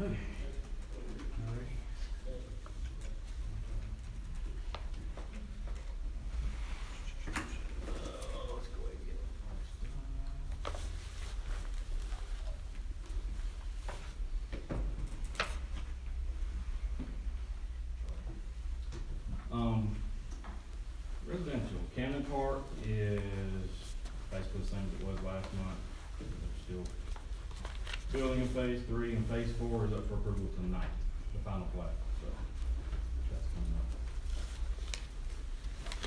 Okay. Let's go ahead and get residential. Camden Park is basically the same as it was last month. They're still building in phase 3, and phase 4 is up for approval tonight, the final plat, so that's coming up.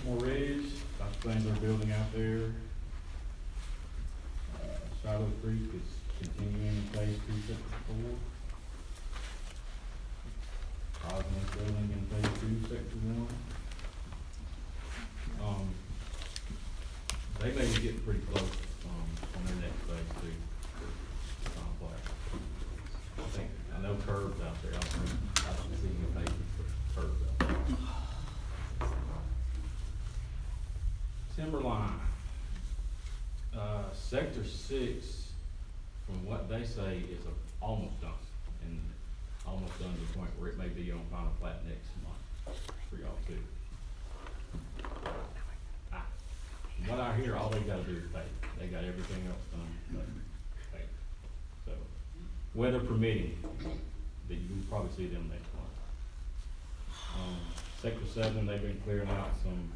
More Ridge, lots of things they're building out there. Shiloh Creek is continuing in phase 2, sector 4. Osmond's building in phase 2, sector 1. They may be getting pretty close, on their next phase 2. Final plat. I know curbs out there, I don't see any pavement for curbs out there. Timberline, sector 6, from what they say, is almost done, and almost done to the point where it may be on final plat next month for y'all too. From what I hear, all they gotta do is pay. They got everything else done, but pay. So, weather permitting, that you will probably see them next month. Sector 7, they've been clearing out some,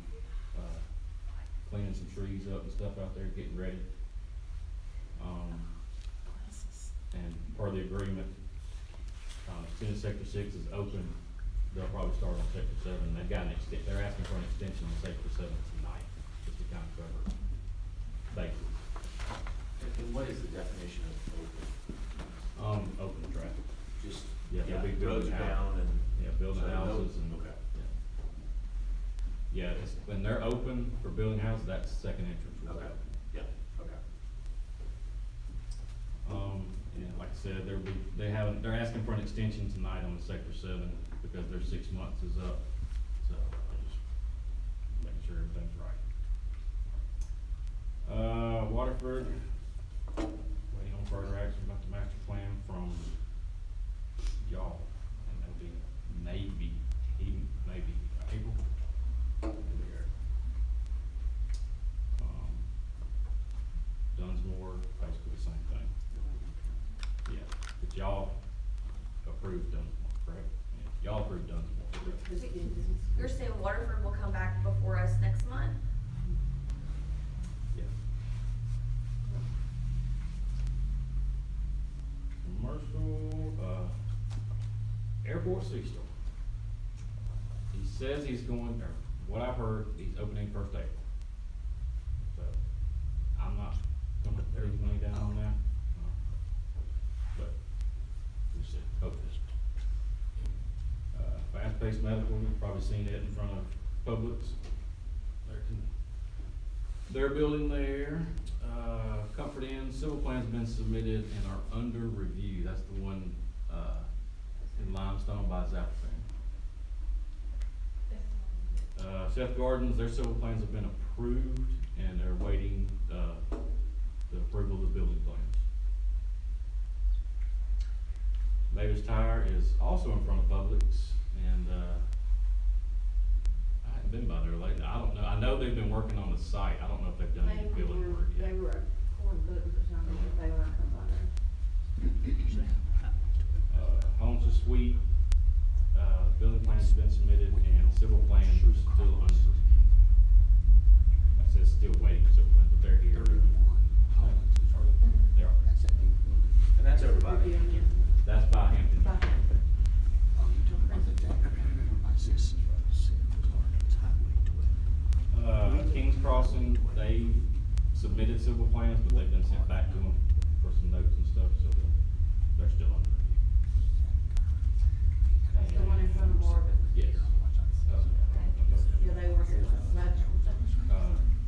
cleaning some trees up and stuff out there, getting ready. And per the agreement, as soon as sector 6 is open, they'll probably start on sector 7. They've got they're asking for an extension on sector 7 tonight, just to kind of cover bases. And what is the definition of open? Open traffic. Just, Yeah, they'll be roads building are down and. building so houses and. Okay. Yeah, it's, when they're open for building houses, that's the second entrance. will be Okay, open. yeah, okay. And like I said, they're asking for an extension tonight on the sector 7 because their 6 months is up. So just making sure everything's right. Waterford, waiting on further action about the master plan from y'all, and that'll be maybe April. Dunsmore, basically the same thing. Yeah, but y'all approved Dunsmore, correct? Yeah, y'all approved Dunsmore. You're saying Waterford will come back before us next month? Yeah. Commercial, airport C-store. He says he's going, or what I've heard, he's opening 1st April. So, I'm not gonna put any money down on that. But, we'll see, hopefully. Fast-paced medical, you've probably seen it in front of Publix. They're building there. Comfort Inn, civil plans have been submitted and are under review. That's the one, in limestone by Zappan. Seth Gardens, their civil plans have been approved and they're waiting, the approval of the building plans. Mavis Tire is also in front of Publix, and, I haven't been by there lately. I don't know. I know they've been working on the site. I don't know if they've done any building work yet. They were pouring building for something, if they wanna come by there. Homes are Sweet, building plans have been submitted and civil plans are still under review. It says still waiting for civil plans, but they're here. They are. And that's over by the Hampton. That's by Hampton. Kings Crossing, they submitted civil plans, but they've been sent back to them for some notes and stuff, so they're still under review. That's the one in front of Marvin. Yes. Yeah, they were here last night.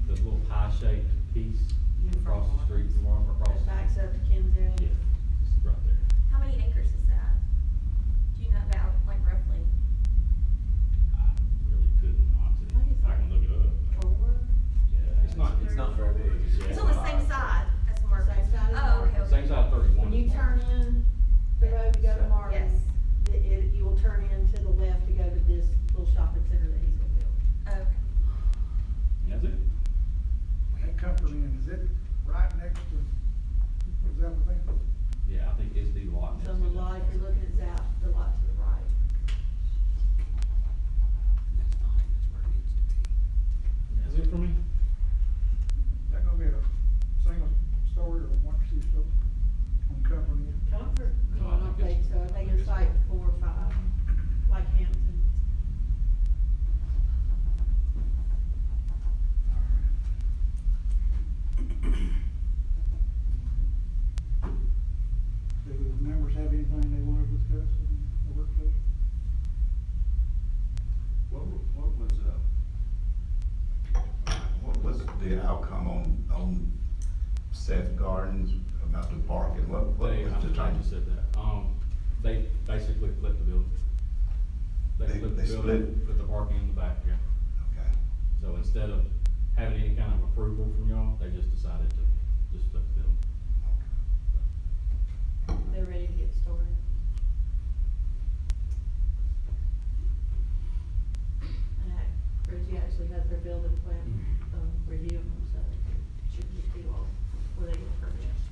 The little pie-shaped piece across the street from Marvin, across. That backs up to Kinsale. Yeah, it's right there. How many acres is that? Seth Gardens about the parking, what was They, the I'm glad term? you said that. They basically flipped the building. They They- flipped they the building, split? put the parking in the back, yeah. Okay. So instead of having any kind of approval from y'all, they just decided to just flip the building. They're ready to get started. And Bridgie actually has their building plan, review them, so it should get to you all where they get permits.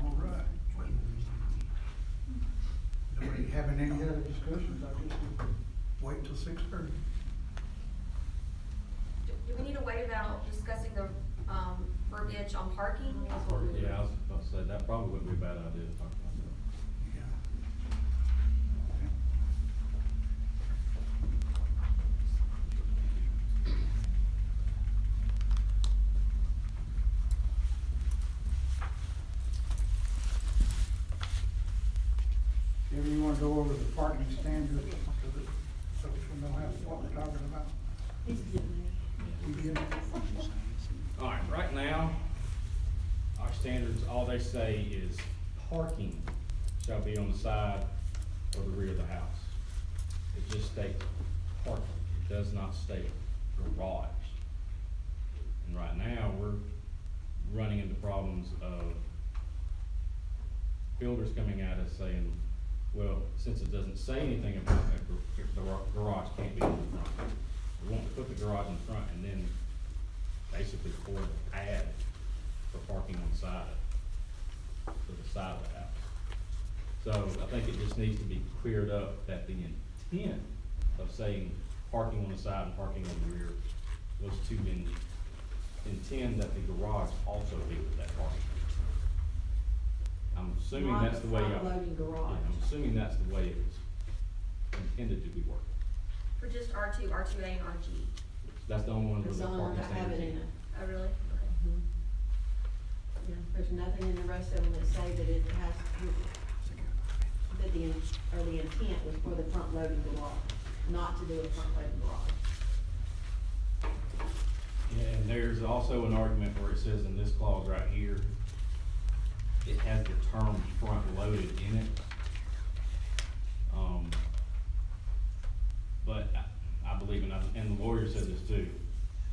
All right. Nobody having any other discussions, I guess we'll wait till 6:30. Do we need to wait about discussing the, verbiage on parking? That's what we- Yeah, I was about to say, that probably wouldn't be a bad idea to talk about that. Yeah. Kevin, you wanna go over the parking standards so that folks will know what we're talking about? He's getting there. You get it? All right, right now, our standards, all they say is parking shall be on the side or the rear of the house. It just states parking, it does not state garage. And right now, we're running into problems of builders coming at us saying, well, since it doesn't say anything about that, the garage can't be in the front. We want to put the garage in front and then basically pour the pad for parking on the side, to the side of the house. So I think it just needs to be cleared up that the intent of saying parking on the side and parking on the rear was to intend that the garage also be with that parking. I'm assuming Not that's the way. front loading garage. Yeah, I'm assuming that's the way it was intended to be working. For just R2, R2A, and RG? That's the only one with It's the the only one parking that have standards. it in it. Oh, really? Mhm. Yeah, there's nothing in the rest of them that say that it has, that the intent was for the front loading garage, not to do a front loading garage. Yeah, and there's also an argument where it says in this clause right here, it has the term front loaded in it. But I believe, and the lawyer said this too,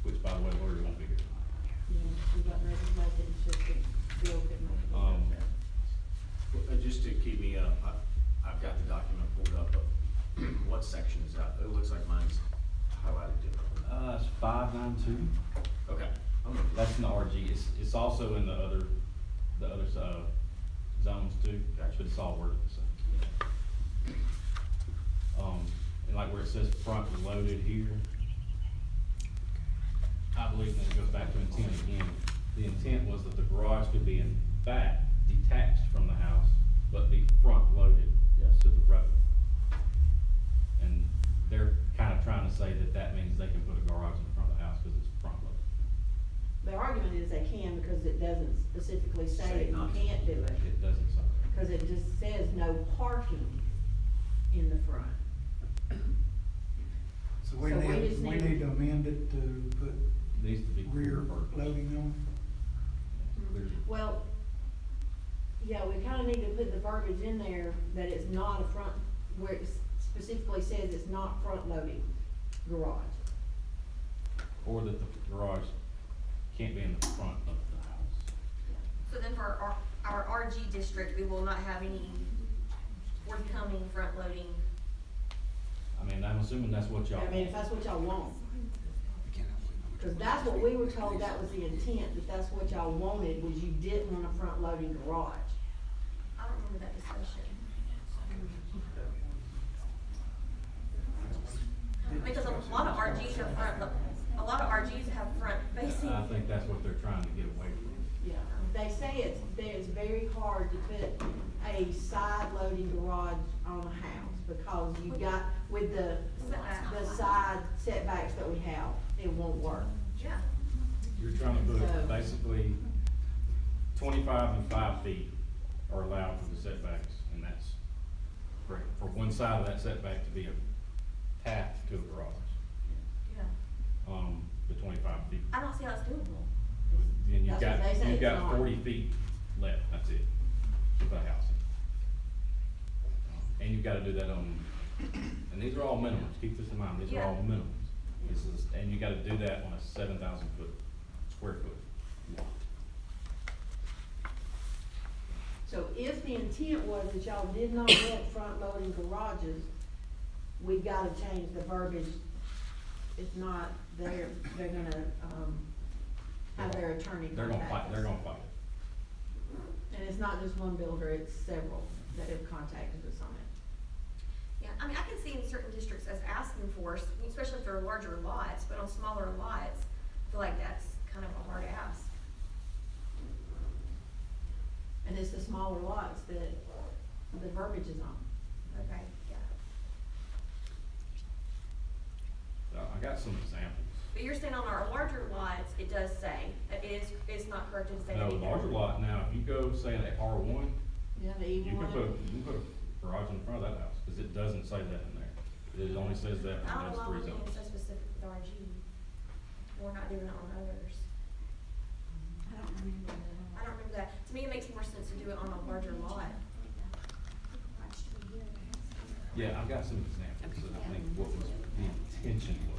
which by the way, the lawyer won't be here. You know, she wasn't ready to make it, it's just that Bill couldn't make it. Um, Just to keep me up, I've got the document pulled up, but what section is that? It looks like mine's highlighted differently. It's 592. Okay. I'm gonna- That's in the RG. It's also in the other zones too. Gotcha. But it's all worded the same. And like where it says front loaded here, I believe that it goes back to intent again. The intent was that the garage could be in back, detached from the house, but be front loaded Yes. to the road. And they're kind of trying to say that that means they can put a garage in front of the house because it's front loaded. The argument is they can because it doesn't specifically say Say that you not to. can't do it. It doesn't say that. Cause it just says no parking in the front. So we So we need, just we need- need to amend it to put Needs to be rear clear verbiage. loading on. Clear. Well, yeah, we kinda need to put the verbiage in there that it's not a front, where it specifically says it's not front loading garage. Or that the garage can't be in the front of the house. So then for our RG district, we will not have any forthcoming front loading. I mean, I'm assuming that's what y'all. I mean, if that's what y'all want. Cause that's what we were told, that was the intent, that that's what y'all wanted, was you didn't want a front loading garage. I don't remember that discussion. Because a lot of RGs have a lot of RGs have front facing. I think that's what they're trying to get away from. Yeah, they say it's very hard to put a side loading garage on a house, because you got, with the side setbacks that we have, it won't work. Yeah. You're trying to So- put basically 25 and 5 feet are allowed for the setbacks, and that's for one side of that setback to be attached to a garage. Yeah. the 25 feet. I don't see how it's doable. Then you've That's what they say you've it's got not. 40 feet left, that's it, to put a house in. And you've gotta do that on, and these are all minimums, keep this in mind, these are all Yeah. minimums. This is, and you gotta do that on a 7,000 square foot lot. So if the intent was that y'all did not want front-loading garages, we gotta change the verbiage. If not, they're gonna, have their attorney They're gonna contact fight, they're us. gonna fight it. And it's not just one builder, it's several that have contacted us on it. Yeah, I mean, I can see in certain districts as asking for, especially if they're larger lots, but on smaller lots, I feel like that's kind of a hard ask. And it's the smaller lots that the verbiage is on. Okay, yeah. So I got some examples. But you're saying on our larger lots, it does say, it's not correct to say that No, either. larger lot now, if you go say an R1, Yeah, the you can E1. put a garage in front of that house, cause it doesn't say that in there. It only says that I in don't those know why three we're being zones. so specific with RG. We're not doing it on others. I don't remember I don't remember that. To me, it makes more sense to do it on a larger lot. Yeah, I've got some examples that I think what was, the intention was.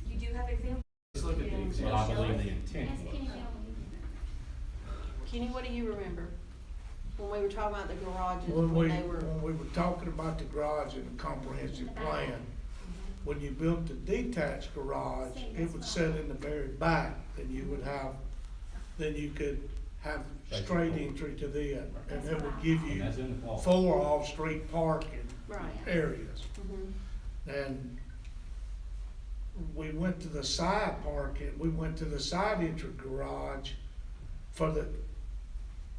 You do have examples? Let's look at the example, I believe the intent was. Kenny, what do you remember? When we were talking about the garages, When when they were, we were talking about the garage in the comprehensive plan, when you built the detached garage, it would sit in the very back, then you would have, then you could have straight entry to the end, and it would give And you that's in the clause. 4 off-street parking right. areas. Mhm. And we went to the side parking, we went to the side entry garage for the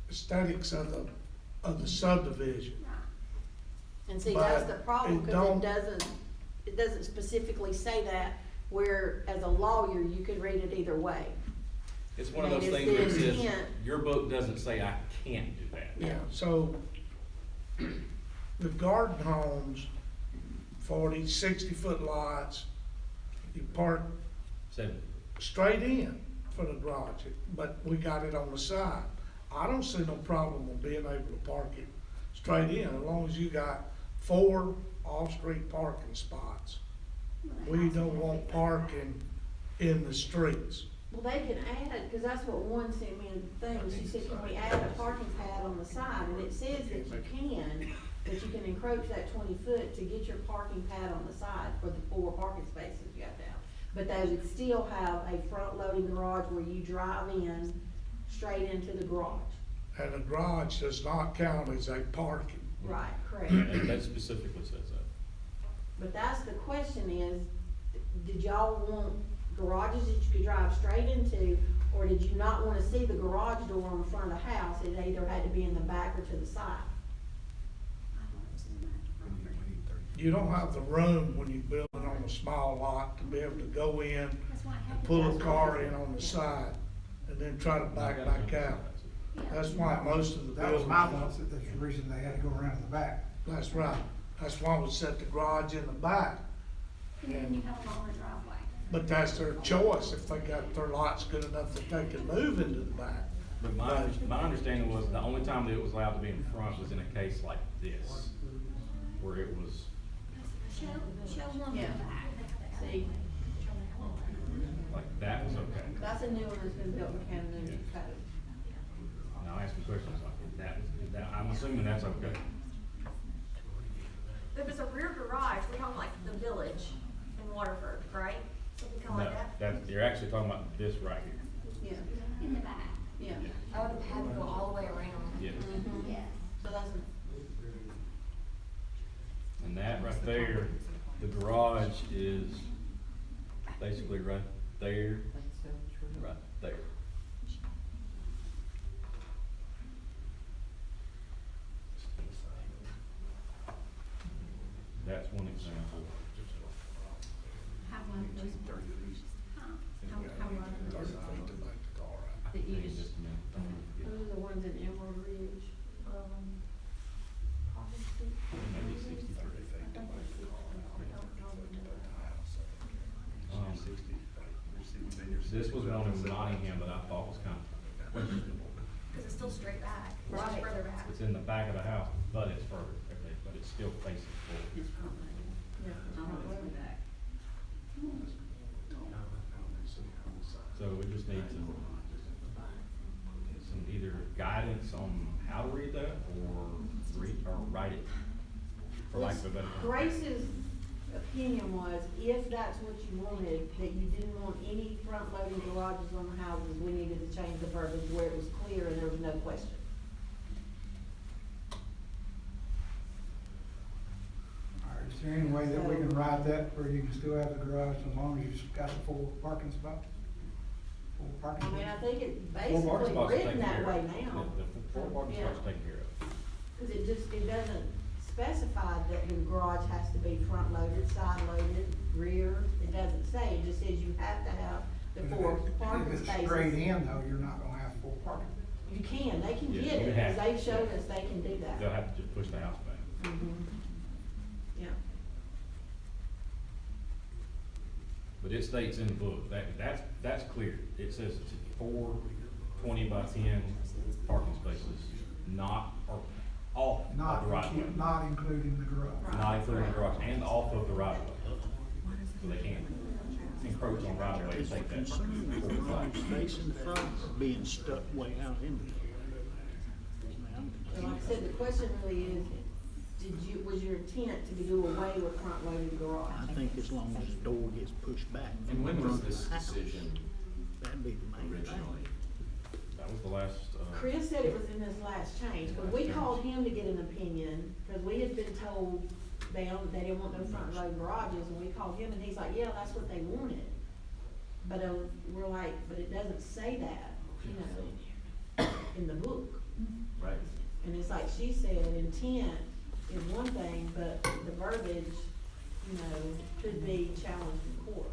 aesthetics of the subdivision. And see, that's But the problem, it cause don't- it doesn't specifically say that, where as a lawyer, you could read it either way. It's one of And those it's things that the says, intent. your book doesn't say I can't do that. Yeah, so the garden homes, 40, 60-foot lots, you park 70. straight in for the garage, but we got it on the side. I don't see no problem with being able to park it straight in, as long as you got 4 off-street parking spots. We don't want parking in the streets. Well, they can add, cause that's what one sent me in the thing, she said, can we add a parking pad on the side? And it says that you can, but you can encroach that 20 foot to get your parking pad on the side for the 4 parking spaces you have to have. But they would still have a front-loading garage where you drive in straight into the garage. And the garage does not count as a parking. Right, correct. That specifically says that. But that's the question is, did y'all want garages that you could drive straight into, or did you not wanna see the garage door on the front of the house? It either had to be in the back or to the side. You don't have the room when you build it on a small lot to be able to go in and pull a car in on the side and then try to back out. That's why most of the That was buildings. my thoughts, that that's the reason they had to go around in the back. That's right. That's why we set the garage in the back. And then you have a longer driveway. But that's their choice, if they got their lots good enough that they can move into the back. But my understanding was the only time that it was allowed to be in front was in a case like this, where it was, Show one Yeah. back. See, like, that was okay. that's a new one that's been built in Canada new code. Now, I asked some questions like that, I'm assuming that's okay. If it's a rear garage, we're talking like the village in Waterford, right? Something kind of No, like that? you're actually talking about this right here. Yeah, In the back. yeah. I would have had to go all the way around. Yes. Mhm. Yes. So that's, And that right there, the garage is basically right there, right there. That's one example. How long those? Huh? How long are 30 those? feet to make the car out. that you Hang on just, just a minute. Don't forget. those are the ones in Emerald Ridge. Maybe 63. This was one in Nottingham that I thought was kind of questionable. Cause it's still straight back, it's just Right. further back. It's in the back of the house, but it's further, okay, but it's still facing forward. Yeah, it's front loading. So we just need some either guidance on how to read that or write it, for lack of a better term. Grace's opinion was, if that's what you wanted, that you didn't want any front-loading garages on the houses, we needed to change the verbiage where it was clear and there was no question. All right, is there any way that we can write that where you can still have the garage as long as you've got the full parking spot? Full parking? I mean, I think it's Four parking basically spots are written taken that care way of. now. The four parking Yeah. spots are taken care of. Cause it doesn't specify that the garage has to be front-loaded, side-loaded, rear, it doesn't say, it just says you have to have the four parking If it's spaces. straight in though, you're not gonna have full parking. You can, they can Yeah, get you it, have cause they've to. showed us they can do that. They'll have to just push the house back. Mhm. Yeah. But it states in the book, that's clear. It says it's 4 20 by 10 parking spaces, not, or off of Not, the right of way. not including the garage. Not including the garage, and off of the right of way. So they can't encroach on right of way and take that. Concern with the garage space in front or being stuck way out in there. And like I said, the question really is, was your intent to do away with front-loaded garage? I think as long as the door gets pushed back. And when was from this the house, decision That'd be the main thing. originally? That was the last, Chris said it was in this last change, but we called him to get an opinion, cause we had been told they didn't want no front-load garages, and we called him, and he's like, yeah, that's what they wanted. But, we're like, but it doesn't say that, you know, in the book. Right. And it's like she said, intent is one thing, but the verbiage, you know, could be challenged in court.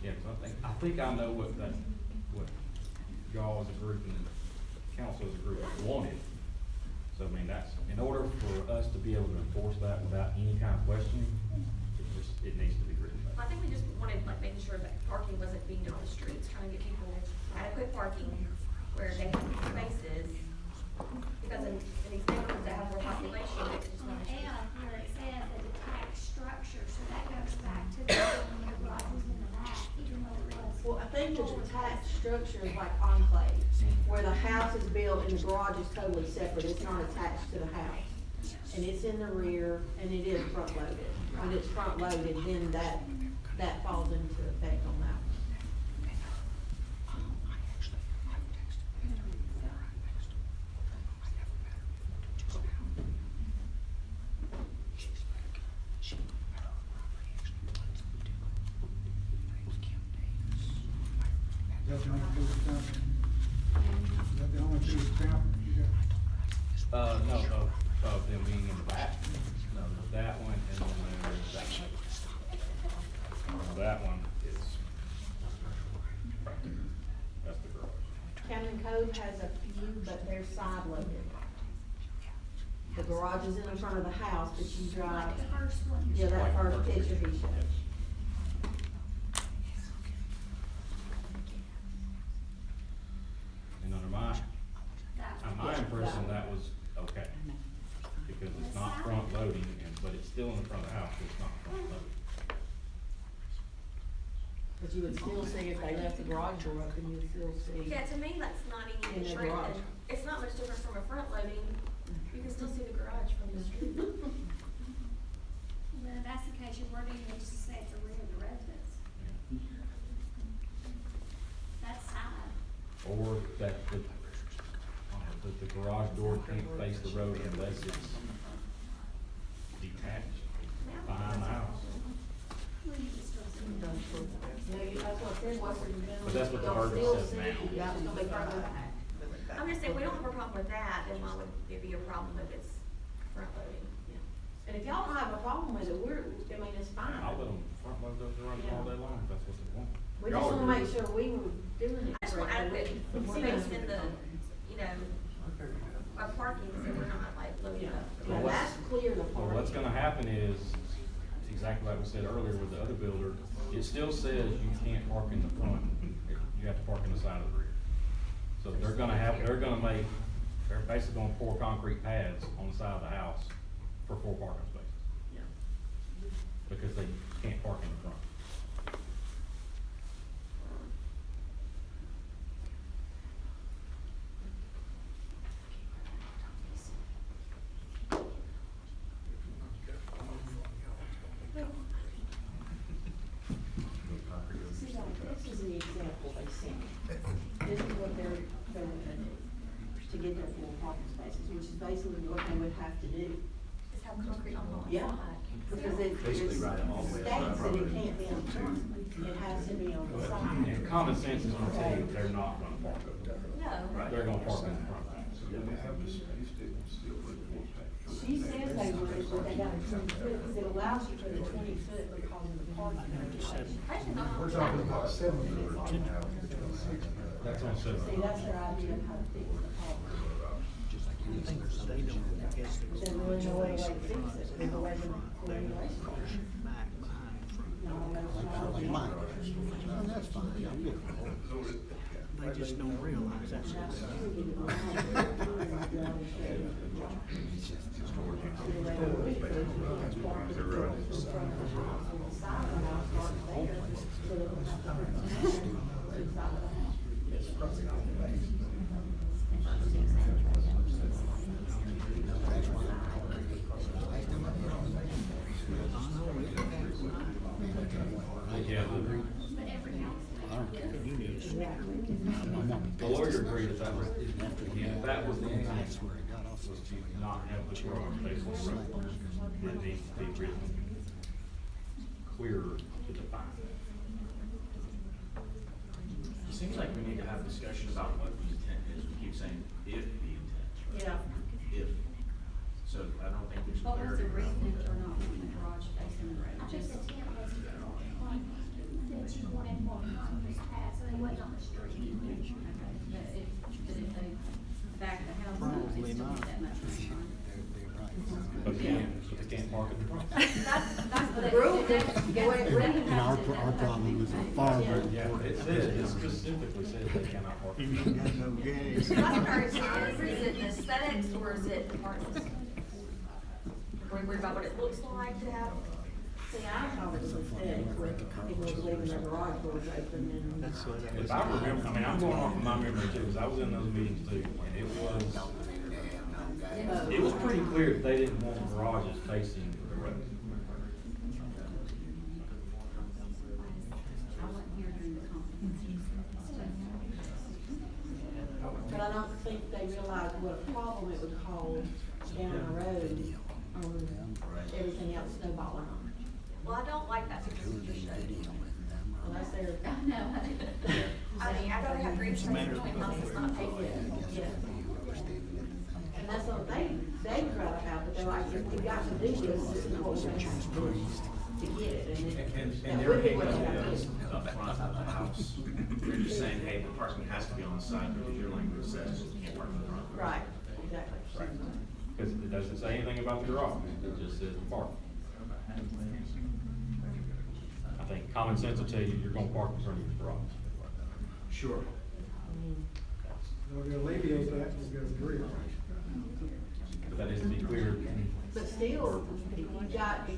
yeah, 'cause I think I know what y'all as a group and the council as a group wanted. So I mean, that's, in order for us to be able to enforce that without any kind of questioning, it needs to be written I back. think we just wanted, like, making sure that parking wasn't being done on the streets, trying to get people adequate parking where they have spaces. Because in these neighborhoods that have more population, On it's just not. F, where it says a detached structure, so that goes back to the building the garage was in the back, even though it was. Well, I think the detached structure is like enclave, where the house is built and the garage is totally separate, it's not attached to the house. And it's in the rear, and it is front-loaded. When it's front-loaded, then that falls into effect on that. Is that the only two examples? Is that the only two examples you got? No, of them being in the back, no, there's that one, and then there's that one. That one is, right there. That's the garage. County Code has a few, but they're side-loaded. The garage is in the front of the house, but you drive, Like the first one. yeah, that Like the first first picture he picture, showed. yes. And under my impression, that was okay, because it's not front loading, but it's still in the front of the house, it's not front loading. But you would still see, if they left the garage door open, you would still see. Yeah, to me, that's not In any the different garage. than, it's not much different from a front loading. You can still see the garage from the street. Well, if that's the case, your wording needs to say it's the rear of the residence. That's side. Or that the garage door can't face the road unless it's detached behind the house. Well, you can still see it. Yeah, that's what it says, Western Middle. But that's what the You'll ordinance still says see, now. yeah, it's gonna be further back. I'm just saying, we don't have a problem with that, then why would it be a problem if it's front loading? And if y'all don't have a problem with it, I mean, it's fine. I'll let them front load those garages all day long, if that's what they want. We just Y'all wanna agree. make sure we were doing it I just want adequate correctly. space in the, you know, parking, so we're not like loading Yeah, up. yeah, that's clear, the Well, parking. what's gonna happen is, exactly like we said earlier with the other builder, It still says you can't park in the front, you have to park in the side of the rear. So they're basically gonna pour concrete pads on the side of the house for 4 parking spaces. Yeah. Because they can't park in the front. This is an example they sent. This is what they're gonna do to get their 4 parking spaces, which is basically what they would have to do. Just have concrete on the Yeah, side. because it Basically right all the way states that it around. can't be on the front, it has to be on the side. And common sense is gonna tell you they're not gonna park up there. No. They're gonna park in the front. She says they would, but they got a 20-foot, because it allows you for the 20-foot because of the parking. Actually, not. We're talking about 7 foot. That's on See, 7. that's their idea of how to fix the problem. They don't, I guess But there there's was really no way to space fix in front. it, with the way the regulation is. Back, behind, front. No, that's not- Mine. Well, that's fine, I'm good. They just don't realize that's what they're doing. Yeah, the lawyer agreed that was, if that was the intent, was to not have the garage facing the road. It needs to be written clearer to define. It seems like we need to have a discussion about what the intent is. We keep saying if the intent. Yeah. If. So I don't think there's What was clarity the around reason that. for not wanting the garage facing the road? I think the tent was to go on front, that you wanted more concrete pad, so it wasn't on the street. But if they back the house up, Probably they still not. need that much room. But they can't park in the front. That's what The it- rule that's- is- that's- wait, that wait. has Our, to- our problem is far Yeah. Yeah, it says, it specifically says they cannot park. You ain't got no gas. So that's part of it, is it the aesthetics or is it the parking? Are we worried about what it looks like to have? See, I thought it was aesthetic, where people was leaving their garage doors open and. That's what I If I remember, I mean, I'm going off of my memory too, because I was in those meetings too, and it was pretty clear that they didn't want garages facing the road. I wasn't here during the conference. But I don't think they realized what a problem it would cause down the road on everything else snowballing on. Well, I don't like that because you should. Well, that's their. No. I mean, I'd rather have green space between houses, not paved. Yeah. And that's what they'd rather have, but they're like, if we got to do this is what we're gonna have to do to get it, and it. And that they're would be hanging what up they have to those do. up front of the house. They're just saying, hey, the parking has to be on the side because your language says you can't park in the front. Right, exactly. Because it doesn't say anything about the garage, it just says the park. I think common sense will tell you you're gonna park in front of your garage. Sure. We're gonna alleviate that, we're gonna agree. But that is to be clear. But still, if you've got a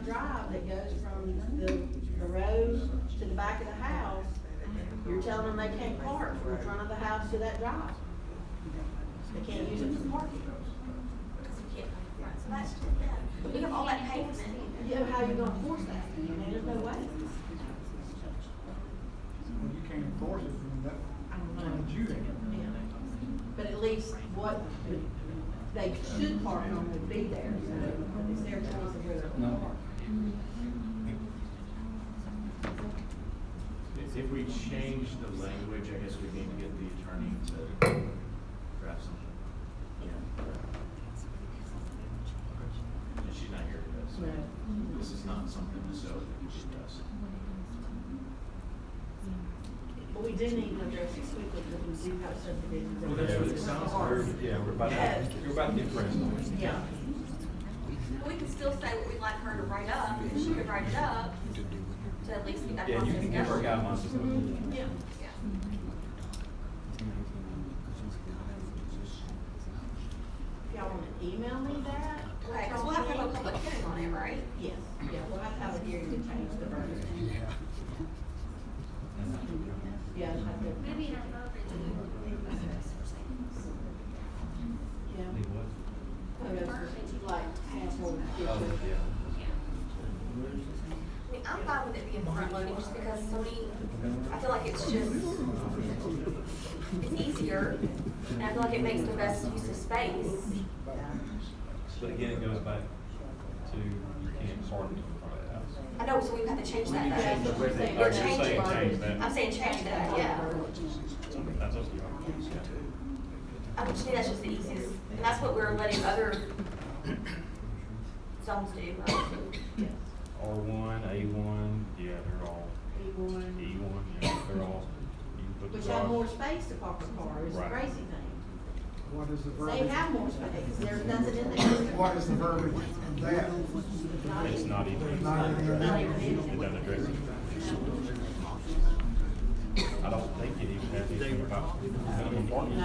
drive that goes from the road to the back of the house, you're telling them they can't park from the front of the house to that drive. They can't use it for parking. Because you can't pave the front, so that's, yeah. We have all that pavement. You know, how you gonna enforce that? I mean, there's no way. Well, you can't enforce it from that, I don't know. from you. Yeah. But at least what they should park on would be there, so it's their choice of where they're gonna park. If we change the language, I guess we need to get the attorney to draft something. And she's not here today, so No. this is not something so that we should discuss. But we do need to address it quickly, because we do have subdivisions. Well, that's what it sounds like. Yeah, we're about to get pressed on it. Yeah. We could still say what we'd like her to write up, if she could write it up, to at least get that Yeah, you process can give her going. guidelines. Yeah. Yeah. If y'all wanna email me that? Okay, because we'll have to have a public hearing on it, right? Yes, yeah, we'll have to have a hearing to change the verbiage. Yeah, I'll have to, Maybe in our verbiage. yeah. Need what? Like, sample Oh, pictures. yeah. I mean, I'm fine with it being front loading just because so many, I feel like it's just, it's easier. And I feel like it makes the best use of space. But again, it goes back to, you can't park in front of the house. I know, so we have to change that. Yeah, that's what we're saying. Or You're change saying it. change that. I'm saying change that, yeah. That's what you are. I mean, to me, that's just the easiest, and that's what we're letting other zones do, right? Yes. R1, A1, yeah, they're all, E1. E1, yeah, they're all, you can put the Which have more garage. space to park a car, is the Right. crazy thing. What is the They verbiage? have more space, there's nothing in there. What is the verbiage of that? It's not even. Not even- Not even in It there. doesn't address it. I don't think it even has anything about minimum parking. No.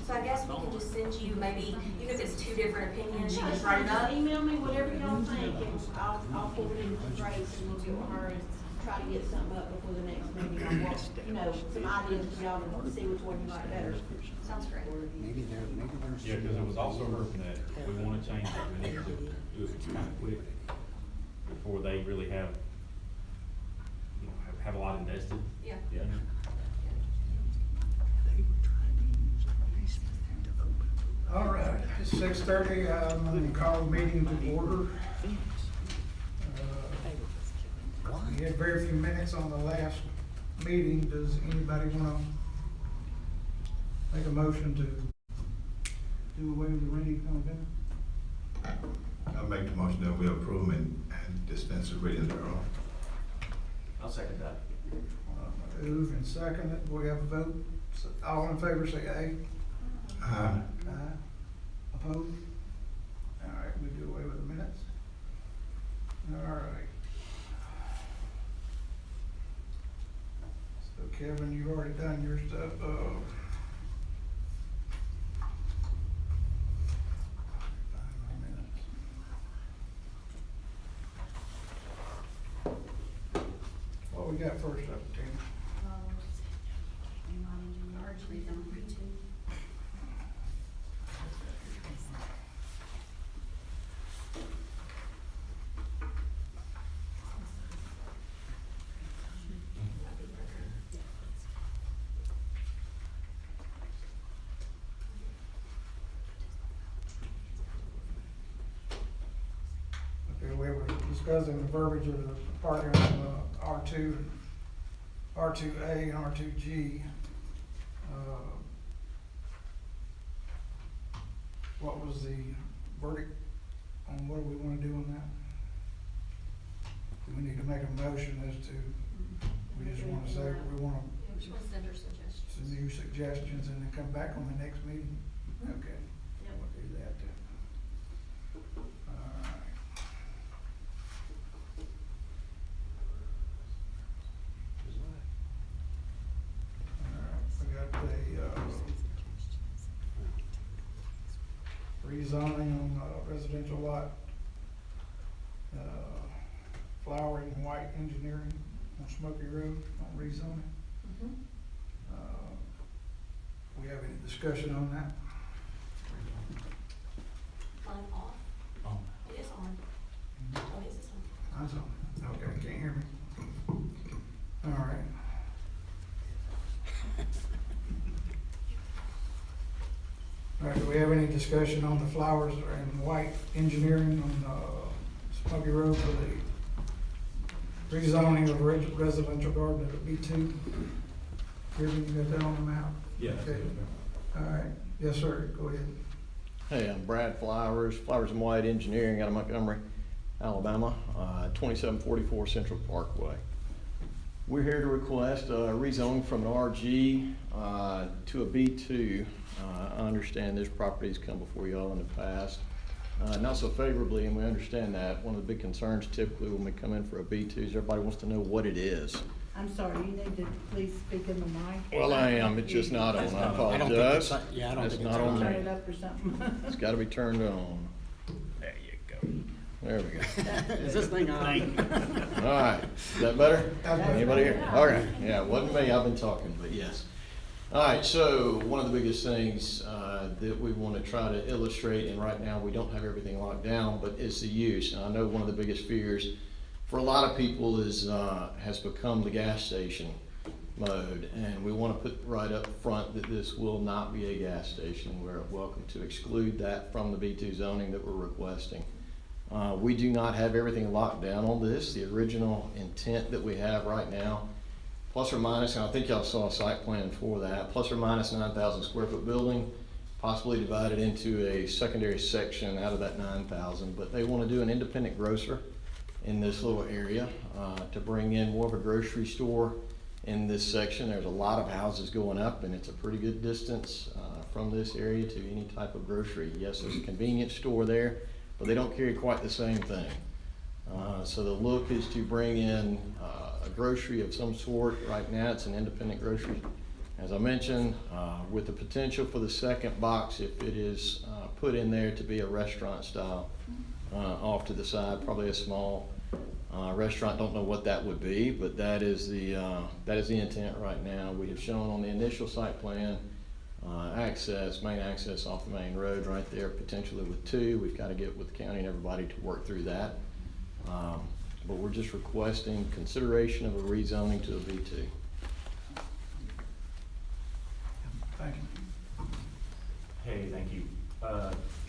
So I guess we can just send you maybe, even if it's two different opinions, you can just write it Just up. email me whatever y'all think, and I'll forward it to Grace, and we'll get with her and try to get something up before the next meeting, on what, you know, some ideas for y'all to see which one you like better. Sounds great. Yeah, because it was also heard that we want to change it, we need to do it kind of quick before they really have, you know, have a lot invested. Yeah. Yeah. All right, it's 6:30, I'm gonna call the meeting to order. We had very few minutes on the last meeting. Does anybody wanna make a motion to do away with the reading of that? I make the motion that we approve and dispense the reading thereof. I'll second that. Move and second it, we have a vote. All in favor, say aye. Aye. Opposed? All right, we do away with the minutes. All right. So Kevin, you've already done your stuff, what we got first up, Tina? Okay, we were discussing the verbiage of the parking on R2, R2A and R2G. What was the verdict on what do we wanna do on that? Do we need to make a motion as to, we just wanna say we wanna Yeah, we should send her suggestions. some new suggestions and then come back on the next meeting? Okay, Yep. we'll do that then. Alright. Alright, we got the, rezoning on residential lot, flowering white engineering on Smoky Road on rezoning. Mhm. We have any discussion on that? On, off. It is on. Oh, is this on? Mine's on. Okay, can't hear me. All right. All right, do we have any discussion on the flowers and white engineering on, Smoky Road for the rezoning of residential garden at B2? Kirby, you got that on the map? Yeah. Okay. All right, yes, sir, go ahead. Hey, I'm Brad Flowers, Flowers and White Engineering out of Montgomery, Alabama, 2744 Central Parkway. We're here to request rezoning from an RG to a B2. I understand this property's come before y'all in the past, not so favorably, and we understand that. One of the big concerns typically when we come in for a B2 is everybody wants to know what it is. I'm sorry, you need to please speak in the mic. Well, I am. It's just not on. I apologize. Yeah, I don't It's think not it's on Turn me. it up or something. It's got to be turned on. There you go. There we go. Is this thing on? All right. Is that better? That's better. Anybody here? Okay. Yeah, it wasn't me. I've been talking, but yes. All right. So one of the biggest things that we want to try to illustrate, and right now we don't have everything locked down, but it's the use. And I know one of the biggest fears for a lot of people is has become the gas station mode, and we want to put right up front that this will not be a gas station. We're welcome to exclude that from the B2 zoning that we're requesting. We do not have everything locked down on this. The original intent that we have right now, plus or minus, and I think y'all saw a site plan for that, plus or minus 9,000 square foot building, possibly divided into a secondary section out of that 9,000, but they want to do an independent grocer in this little area to bring in more of a grocery store in this section. There's a lot of houses going up, and it's a pretty good distance from this area to any type of grocery. Yes, there's a convenience store there, but they don't carry quite the same thing. So the look is to bring in a grocery of some sort. Right now it's an independent grocery, as I mentioned, with the potential for the second box, if it is put in there, to be a restaurant style off to the side, probably a small restaurant. Don't know what that would be, but that is the intent right now. We have shown on the initial site plan main access off the main road right there, potentially with 2. We've got to get with the county and everybody to work through that. But we're just requesting consideration of a rezoning to a B2. Thank you. Hey, thank you.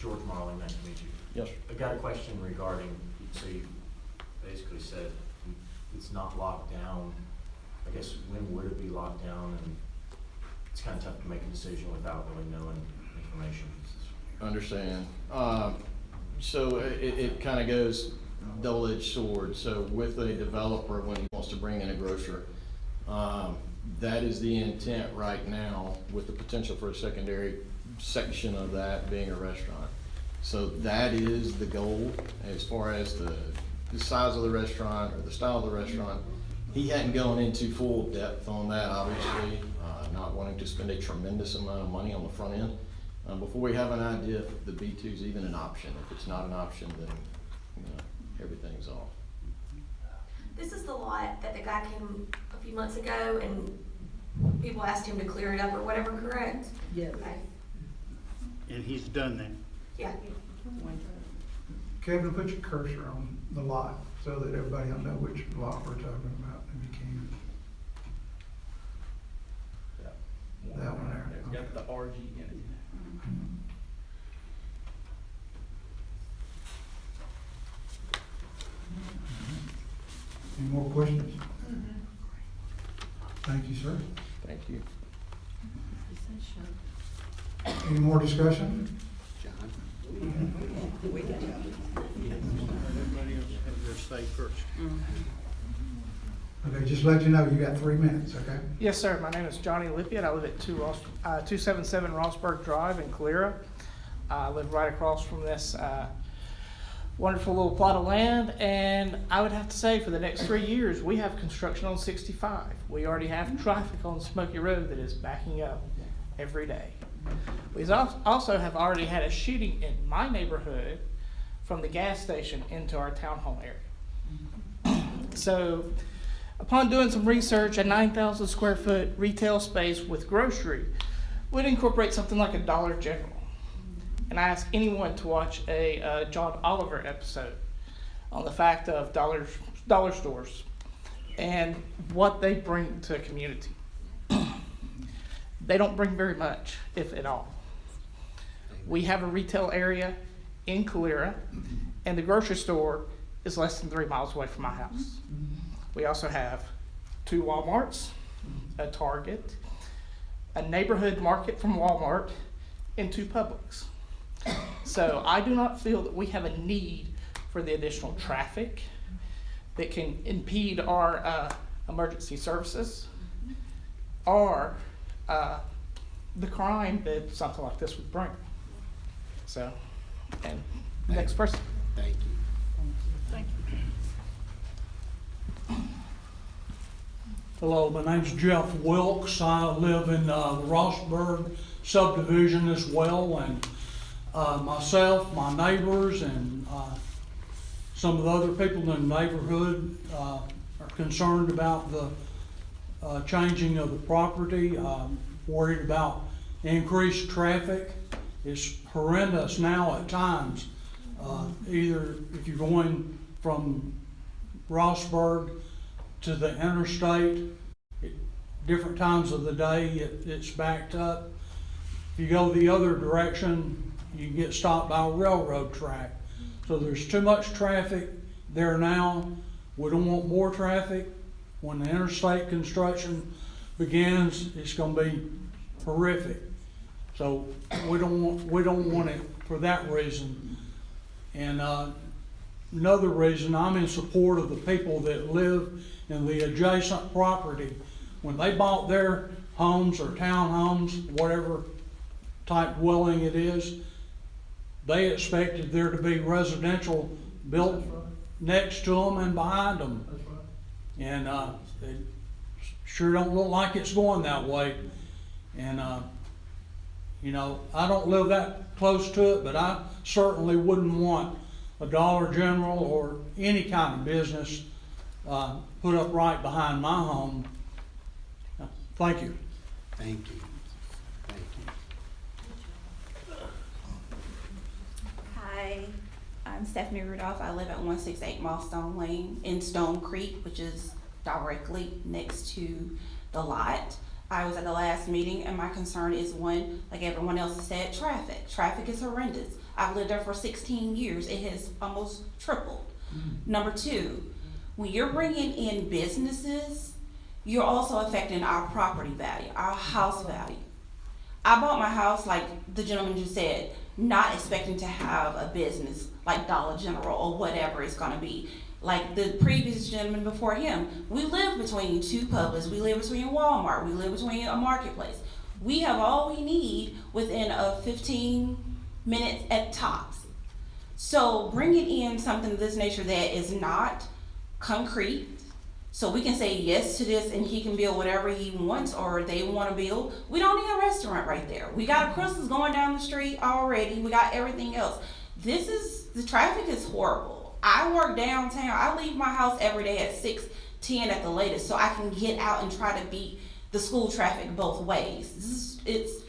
George Marley, nice to meet you. Yes, sir. I got a question regarding, so you basically said it's not locked down. I guess when would it be locked down? And it's kind of tough to make a decision without really knowing information. Understand. So it kind of goes double-edged sword. So with a developer, when he wants to bring in a grocer, that is the intent right now, with the potential for a secondary section of that being a restaurant. So that is the goal as far as the size of the restaurant or the style of the restaurant. He hadn't gone into full depth on that, obviously, not wanting to spend a tremendous amount of money on the front end before we have an idea if the B2 is even an option. If it's not an option, then everything's off. This is the lot that the guy came a few months ago and people asked him to clear it up or whatever, correct? Yeah. Okay. And he's done that. Yeah. Kevin, put your cursor on the lot so that everybody will know which lot we're talking about, if you can. That one there. It's got the RG in it. Any more questions? Thank you, sir. Thank you. Any more discussion? John? Everybody else have their say first. Okay, just let you know, you got 3 minutes, okay? Yes, sir. My name is Johnny Lippitt. I live at 277 Rossburg Drive in Calera. I live right across from this wonderful little plot of land, and I would have to say for the next 3 years, we have construction on 65. We already have traffic on Smoky Road that is backing up every day. We also have already had a shooting in my neighborhood from the gas station into our townhome area. So, upon doing some research, a 9,000 square foot retail space with grocery would incorporate something like a Dollar General. And I ask anyone to watch a John Oliver episode on the fact of dollar stores and what they bring to a community. They don't bring very much, if at all. We have a retail area in Calera, and the grocery store is less than 3 miles away from my house. We also have 2 Walmarts, a Target, a neighborhood market from Walmart, and 2 Publix. So I do not feel that we have a need for the additional traffic that can impede our emergency services, or the crime that something like this would bring. So, and next person. Thank you. Thank you. Hello, my name's Jeff Wilkes. I live in the Rossburg subdivision as well, and myself, my neighbors, and some of the other people in the neighborhood are concerned about the changing of the property, worried about increased traffic. It's horrendous now at times. Either if you're going from Rossburg to the interstate, different times of the day it's backed up. If you go the other direction, you get stopped by a railroad track. So there's too much traffic there now. We don't want more traffic. When the interstate construction begins, it's going to be horrific. So we don't want it for that reason. And another reason, I'm in support of the people that live in the adjacent property. When they bought their homes or townhomes, whatever type dwelling it is, they expected there to be residential built next to them and behind them. And it sure don't look like it's going that way. And you know, I don't live that close to it, but I certainly wouldn't want a Dollar General or any kind of business put up right behind my home. Thank you. Thank you. Thank you. Hi, I'm Stephanie Rudolph. I live at 168 Milestone Lane in Stone Creek, which is directly next to the lot. I was at the last meeting, and my concern is, one, like everyone else said, traffic. Traffic is horrendous. I've lived there for 16 years. It has almost tripled. Number two, when you're bringing in businesses, you're also affecting our property value, our house value. I bought my house, like the gentleman just said, not expecting to have a business like Dollar General or whatever it's gonna be. Like the previous gentleman before him, we live between two Publix, we live between Walmart, we live between a marketplace. We have all we need within a 15 minutes at tops. So bringing in something of this nature that is not concrete, so we can say yes to this and he can build whatever he wants or they want to build. We don't need a restaurant right there. We got a Crystal's going down the street already. We got everything else. The traffic is horrible. I work downtown. I leave my house every day at 6:10 at the latest so I can get out and try to beat the school traffic both ways. It's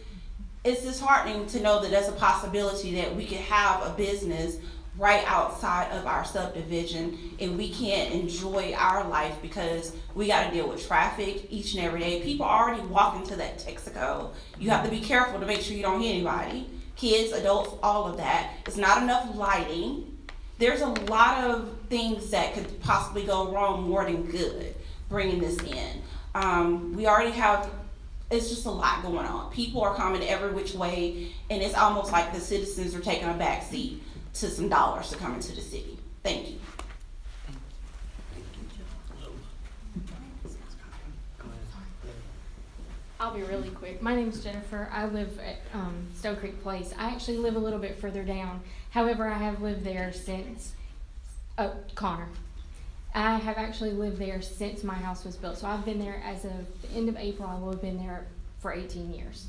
disheartening to know that there's a possibility that we could have a business right outside of our subdivision and we can't enjoy our life because we got to deal with traffic each and every day. People are already walking to that Texaco. You have to be careful to make sure you don't hit anybody. Kids, adults, all of that. It's not enough lighting. There's a lot of things that could possibly go wrong more than good bringing this in. We already have, it's just a lot going on. People are coming every which way and it's almost like the citizens are taking a back seat to some dollars to come into the city. Thank you. I'll be really quick. My name's Jennifer. I live at Stone Creek Place. I actually live a little bit further down. However, I have lived there since, Connor. I have actually lived there since my house was built. So I've been there as of the end of April. I will have been there for 18 years.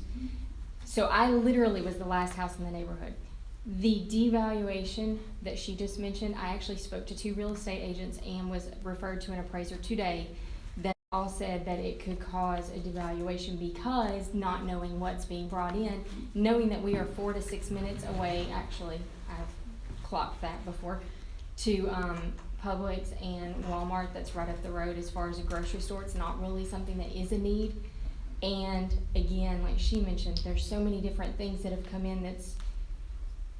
So I literally was the last house in the neighborhood. The devaluation that she just mentioned, I actually spoke to 2 real estate agents and was referred to an appraiser today that all said that it could cause a devaluation because not knowing what's being brought in, knowing that we are 4 to 6 minutes away, actually, I've clocked that before, to Publix and Walmart that's right up the road as far as a grocery store. It's not really something that is a need. And again, like she mentioned, there's so many different things that have come in that's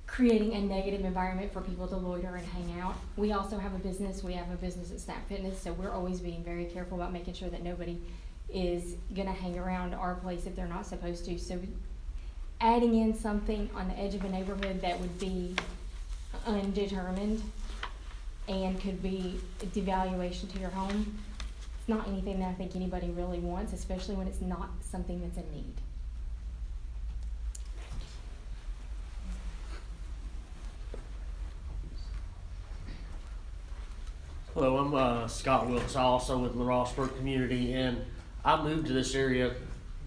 creating a negative environment for people to loiter and hang out. We also have a business. We have a business at Snap Fitness, so we're always being very careful about making sure that nobody is gonna hang around our place if they're not supposed to. So adding in something on the edge of a neighborhood that would be undetermined and could be a devaluation to your home, It's not anything that I think anybody really wants, especially when it's not something that's a need. Hello, I'm Scott Wilkes, also with the Rossburg community, and I moved to this area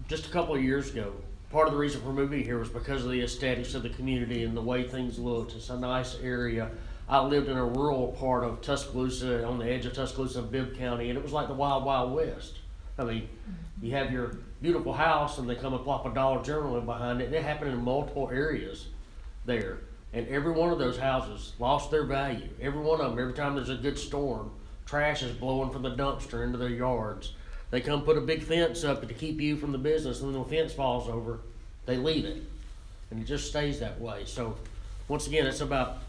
just a couple of years ago. Part of the reason for moving here was because of the aesthetics of the community and the way things looked. It's a nice area. I lived in a rural part of Tuscaloosa, on the edge of Tuscaloosa and Bibb County, and it was like the Wild Wild West. I mean, you have your beautiful house and they come and plop a Dollar General in behind it, and it happened in multiple areas there. And every one of those houses lost their value. Every one of them, every time there's a good storm, trash is blowing from the dumpster into their yards. They come put a big fence up to keep you from the business, and then when the fence falls over, they leave it. And it just stays that way. So once again, it's about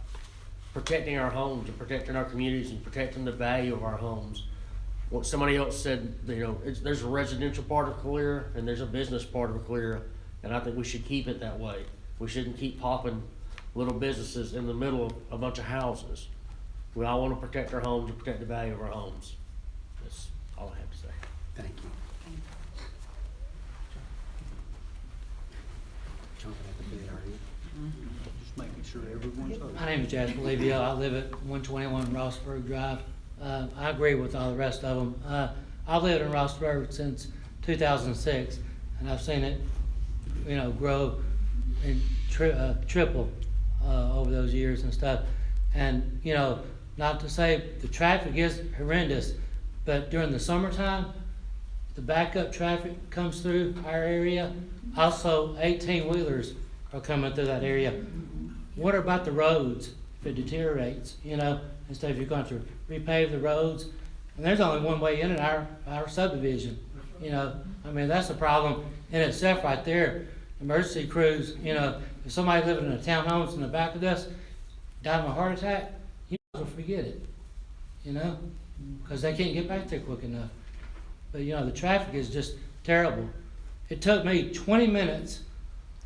protecting our homes and protecting our communities and protecting the value of our homes. What somebody else said, there's a residential part of Calera and there's a business part of Calera, and I think we should keep it that way. We shouldn't keep popping little businesses in the middle of a bunch of houses. We all want to protect our homes and protect the value of our homes. That's all I have to say. Thank you. Just making sure everyone's heard. My name is Jasper Levio. I live at 121 Rossburg Drive. I agree with all the rest of them. I've lived in Rossburg since 2006, and I've seen it, grow and triple over those years and stuff. And not to say the traffic is horrendous, but during the summertime, the backup traffic comes through our area. Also, 18-wheelers are coming through that area. What about the roads if it deteriorates? Instead of you're going to repave the roads, and there's only one way in our subdivision. That's a problem in itself right there. Emergency crews, if somebody living in a townhomes in the back of us died of a heart attack, you might as well forget it, because they can't get back there quick enough. But the traffic is just terrible. It took me 20 minutes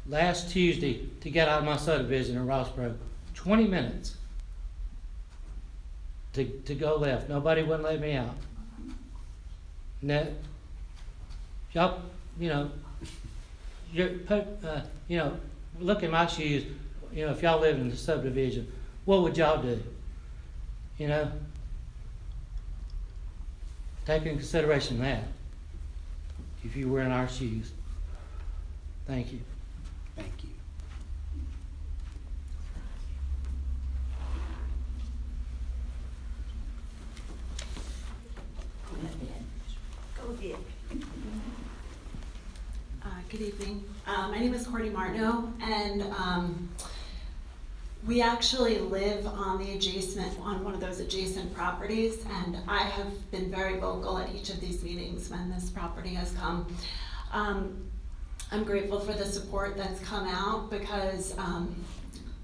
last Tuesday to get out of my subdivision in Rossburg. 20 minutes to go left. Nobody wouldn't let me out. Now, y'all, look at my shoes. If y'all lived in the subdivision, what would y'all do? Take in consideration that, if you were in our shoes. Thank you. Thank you. Go ahead. Good evening. My name is Courtney Martineau, and we actually live on one of those adjacent properties, and I have been very vocal at each of these meetings when this property has come. I'm grateful for the support that's come out because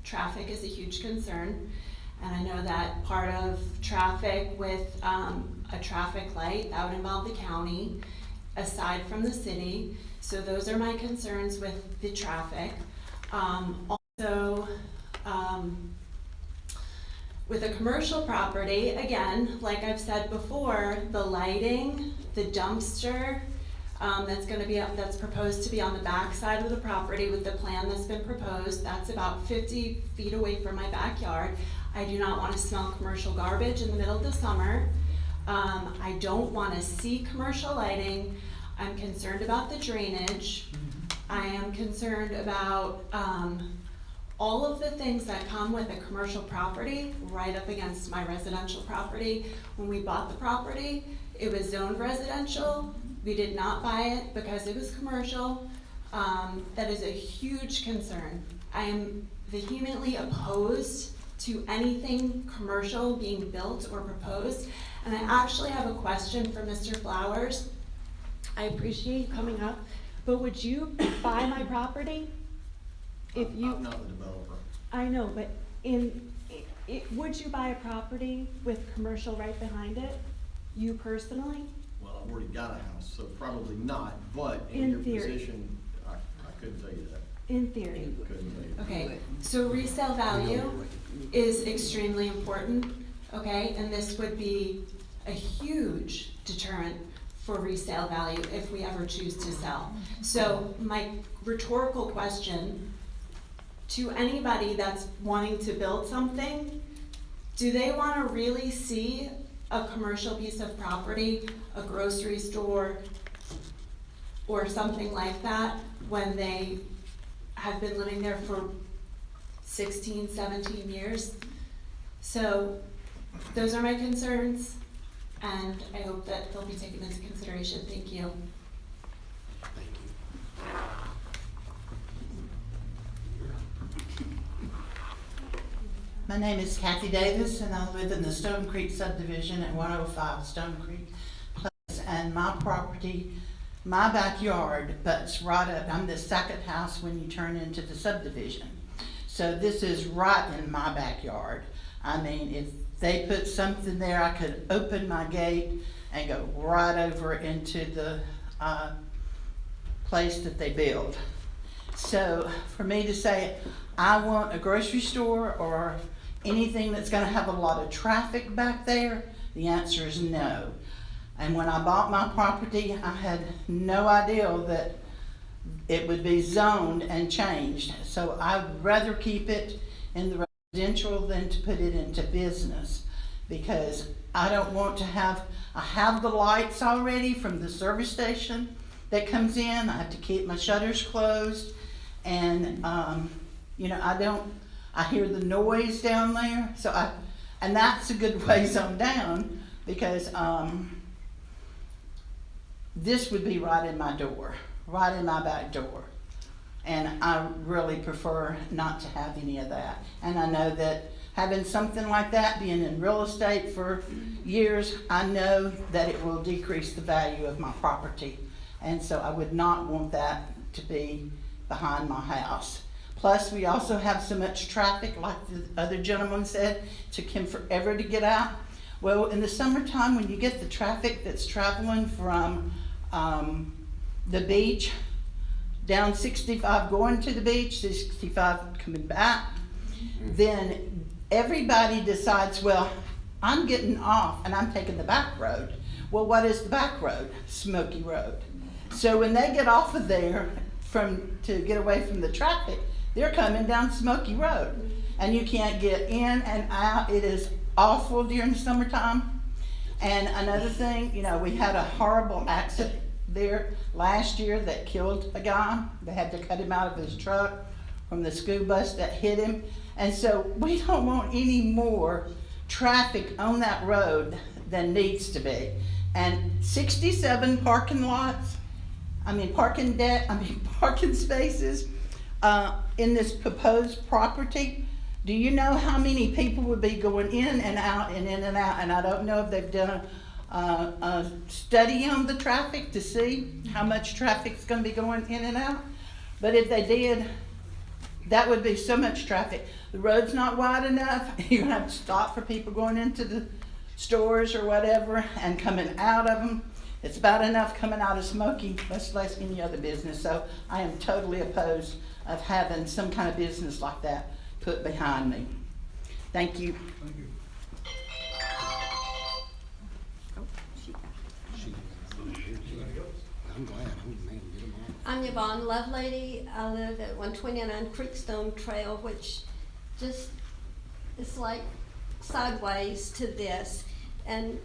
traffic is a huge concern, and I know that part of traffic with a traffic light, that would involve the county, aside from the city. So those are my concerns with the traffic. Also, with a commercial property, again, like I've said before, the lighting, the dumpster that's proposed to be on the back side of the property with the plan that's been proposed, that's about 50 feet away from my backyard. I do not want to smell commercial garbage in the middle of the summer. I don't want to see commercial lighting. I'm concerned about the drainage. I am concerned about all of the things that come with a commercial property right up against my residential property. When we bought the property, it was zoned residential. We did not buy it because it was commercial. That is a huge concern. I am vehemently opposed to anything commercial being built or proposed. And I actually have a question for Mr. Flowers. I appreciate you coming up, but would you buy my property? If you, I'm not the developer. I know, but would you buy a property with commercial right behind it? You personally? Well, I've already got a house, so probably not, but in In your theory. position, I couldn't tell you that. In theory. Couldn't tell you. Okay, so resale value is extremely important, okay? And this would be a huge deterrent for resale value if we ever choose to sell. So my rhetorical question to anybody that's wanting to build something, do they want to really see a commercial piece of property, a grocery store, or something like that when they have been living there for 16, 17 years? So those are my concerns, and I hope that they'll be taken into consideration. Thank you. My name is Kathy Davis, and I live in the Stone Creek subdivision at 105 Stone Creek Place. And my property, my backyard butts right up. I'm the second house when you turn into the subdivision. So this is right in my backyard. I mean, if they put something there, I could open my gate and go right over into the place that they build. So for me to say, I want a grocery store or anything that's gonna have a lot of traffic back there, the answer is no. And when I bought my property, I had no idea that it would be zoned and changed. So I would rather keep it in the residential than to put it into business, because I don't want to have, I have the lights already from the service station that comes in. I have to keep my shutters closed, and you know, I hear the noise down there, so and that's a good ways on down, because this would be right in my door, right in my back door. And I really prefer not to have any of that. And I know that having something like that, being in real estate for years, I know that it will decrease the value of my property. And so I would not want that to be behind my house. Plus, we also have so much traffic, like the other gentleman said, it took him forever to get out. Well, in the summertime, when you get the traffic that's traveling from the beach, down 65 going to the beach, 65 coming back, then everybody decides, well, I'm getting off and I'm taking the back road. Well, what is the back road? Smoky Road. So when they get off of there to get away from the traffic, they're coming down Smoky Road. And you can't get in and out. It is awful during the summertime. And another thing, you know, we had a horrible accident there last year that killed a guy. They had to cut him out of his truck from the school bus that hit him. And so we don't want any more traffic on that road than needs to be. And 67 parking lots, parking spaces in this proposed property. Do you know how many people would be going in and out and in and out? And I don't know if they've done a study on the traffic to see how much traffic's going to be going in and out. But if they did, that would be so much traffic. The road's not wide enough. You're going to have to stop for people going into the stores or whatever and coming out of them. It's about enough coming out of Smoky, much less any other business. So I am totally opposed of having some kind of business like that put behind me. Thank you. Thank you. I'm glad. Get them all. I'm Yvonne Lovelady. I live at 129 Creekstone Trail, which just is like sideways to this. And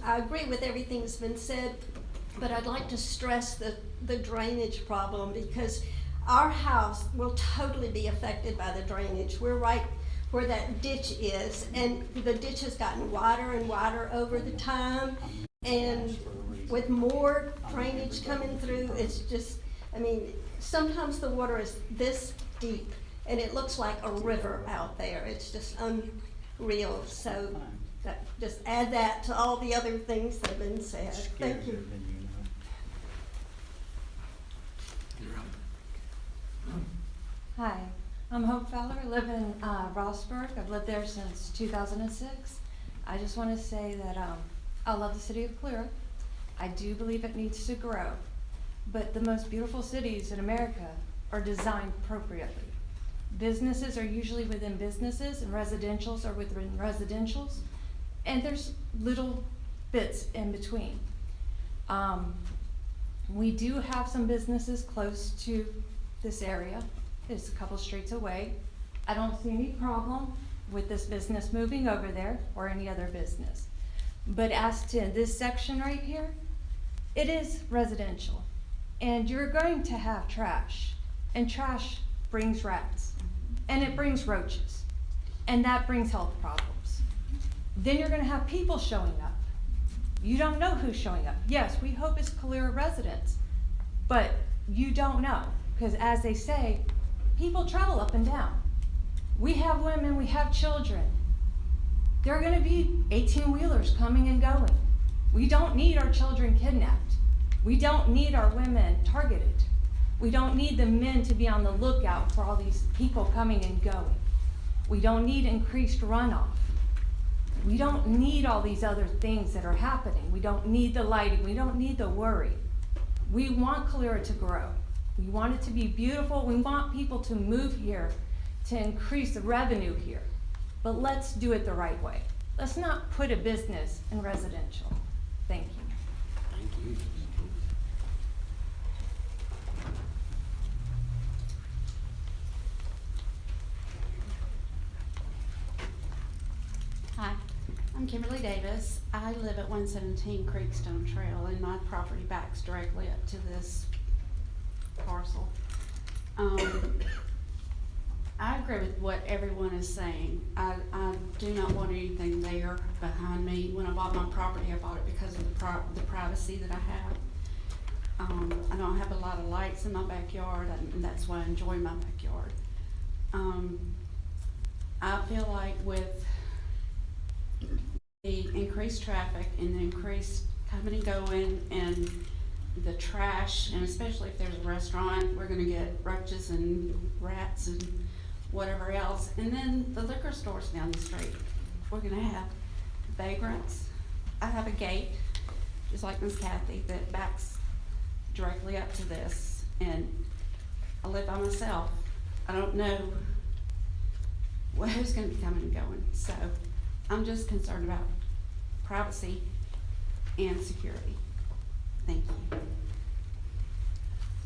I agree with everything that's been said, but I'd like to stress the drainage problem, because our house will totally be affected by the drainage. We're right where that ditch is, and the ditch has gotten wider and wider over the time. And with more drainage coming through, it's just, sometimes the water is this deep and it looks like a river out there. It's just unreal. So just add that to all the other things that have been said. Thank you. Hi, I'm Hope Feller. I live in Rossburg. I've lived there since 2006. I just want to say that I love the city of Calera. I do believe it needs to grow, but the most beautiful cities in America are designed appropriately. Businesses are usually within businesses, and residentials are within residentials. And there's little bits in between. We do have some businesses close to this area. It's a couple streets away. I don't see any problem with this business moving over there or any other business. But as to this section right here, it is residential. And you're going to have trash. And trash brings rats. And it brings roaches. And that brings health problems. Then you're gonna have people showing up. You don't know who's showing up. Yes, we hope it's Calera residents, but you don't know. Because as they say, people travel up and down. We have women, we have children. There are gonna be 18-wheelers coming and going. We don't need our children kidnapped. We don't need our women targeted. We don't need the men to be on the lookout for all these people coming and going. We don't need increased runoff. We don't need all these other things that are happening. We don't need the lighting. We don't need the worry. We want Calera to grow. We want it to be beautiful. We want people to move here to increase the revenue here. But let's do it the right way. Let's not put a business in residential. Thank you. Thank you. Hi, I'm Kimberly Davis. I live at 117 Creekstone Trail, and my property backs directly up to this parcel. I agree with what everyone is saying. I do not want anything there behind me. When I bought my property, I bought it because of the privacy that I have. I don't have a lot of lights in my backyard, and that's why I enjoy my backyard. I feel like with the increased traffic and the increased coming and going and the trash, and especially if there's a restaurant, we're gonna get roaches and rats and whatever else. And then the liquor stores down the street, we're gonna have vagrants. I have a gate, just like Miss Kathy, that backs directly up to this, and I live by myself. I don't know who's gonna be coming and going, so I'm just concerned about privacy and security. Thank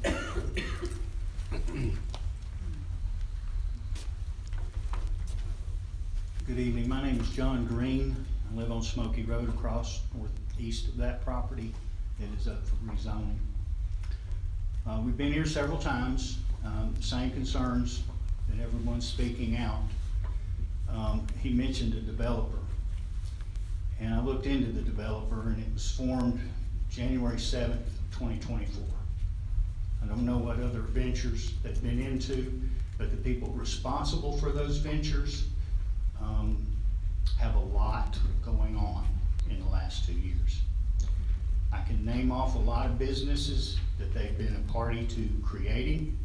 you. Good evening. My name is John Green. I live on Smoky Road across northeast of that property. It is up for rezoning. We've been here several times. Same concerns that everyone's speaking out. He mentioned a developer. And I looked into the developer, and it was formed January 7th, 2024. I don't know what other ventures they've been into, but the people responsible for those ventures have a lot going on in the last 2 years. I can name off a lot of businesses that they've been a party to creating,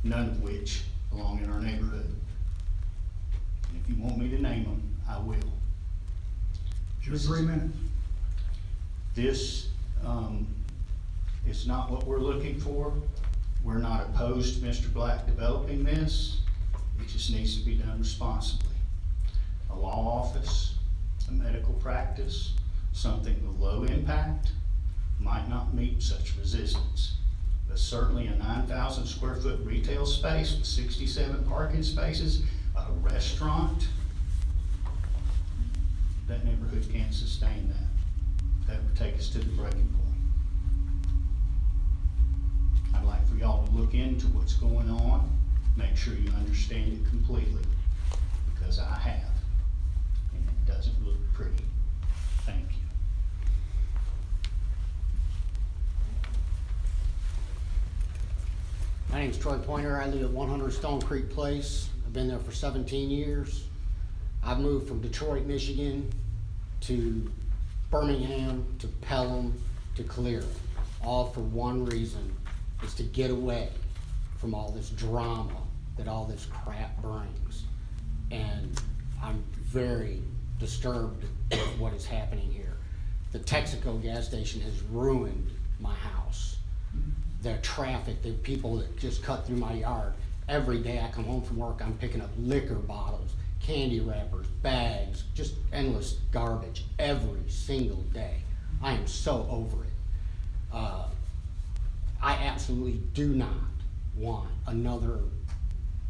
none of which belong in our neighborhood. And if you want me to name them, I will. Your 3 minutes. This is not what we're looking for. We're not opposed to Mr. Black developing this. It just needs to be done responsibly. A law office, a medical practice, something with low impact might not meet such resistance. But certainly a 9,000 square foot retail space with 67 parking spaces, a restaurant, that neighborhood can't sustain that. That would take us to the breaking point. I'd like for y'all to look into what's going on, make sure you understand it completely, because I have, and it doesn't look pretty. Thank you. My name's Troy Pointer. I live at 100 Stone Creek Place. I've been there for 17 years. I've moved from Detroit, Michigan to Birmingham to Pelham to Calera, all for one reason, is to get away from all this drama that all this crap brings. And I'm very disturbed with what is happening here. The Texaco gas station has ruined my house. The traffic, the people that just cut through my yard. Every day I come home from work, I'm picking up liquor bottles, candy wrappers, bags, just endless garbage every single day. I am so over it. I absolutely do not want another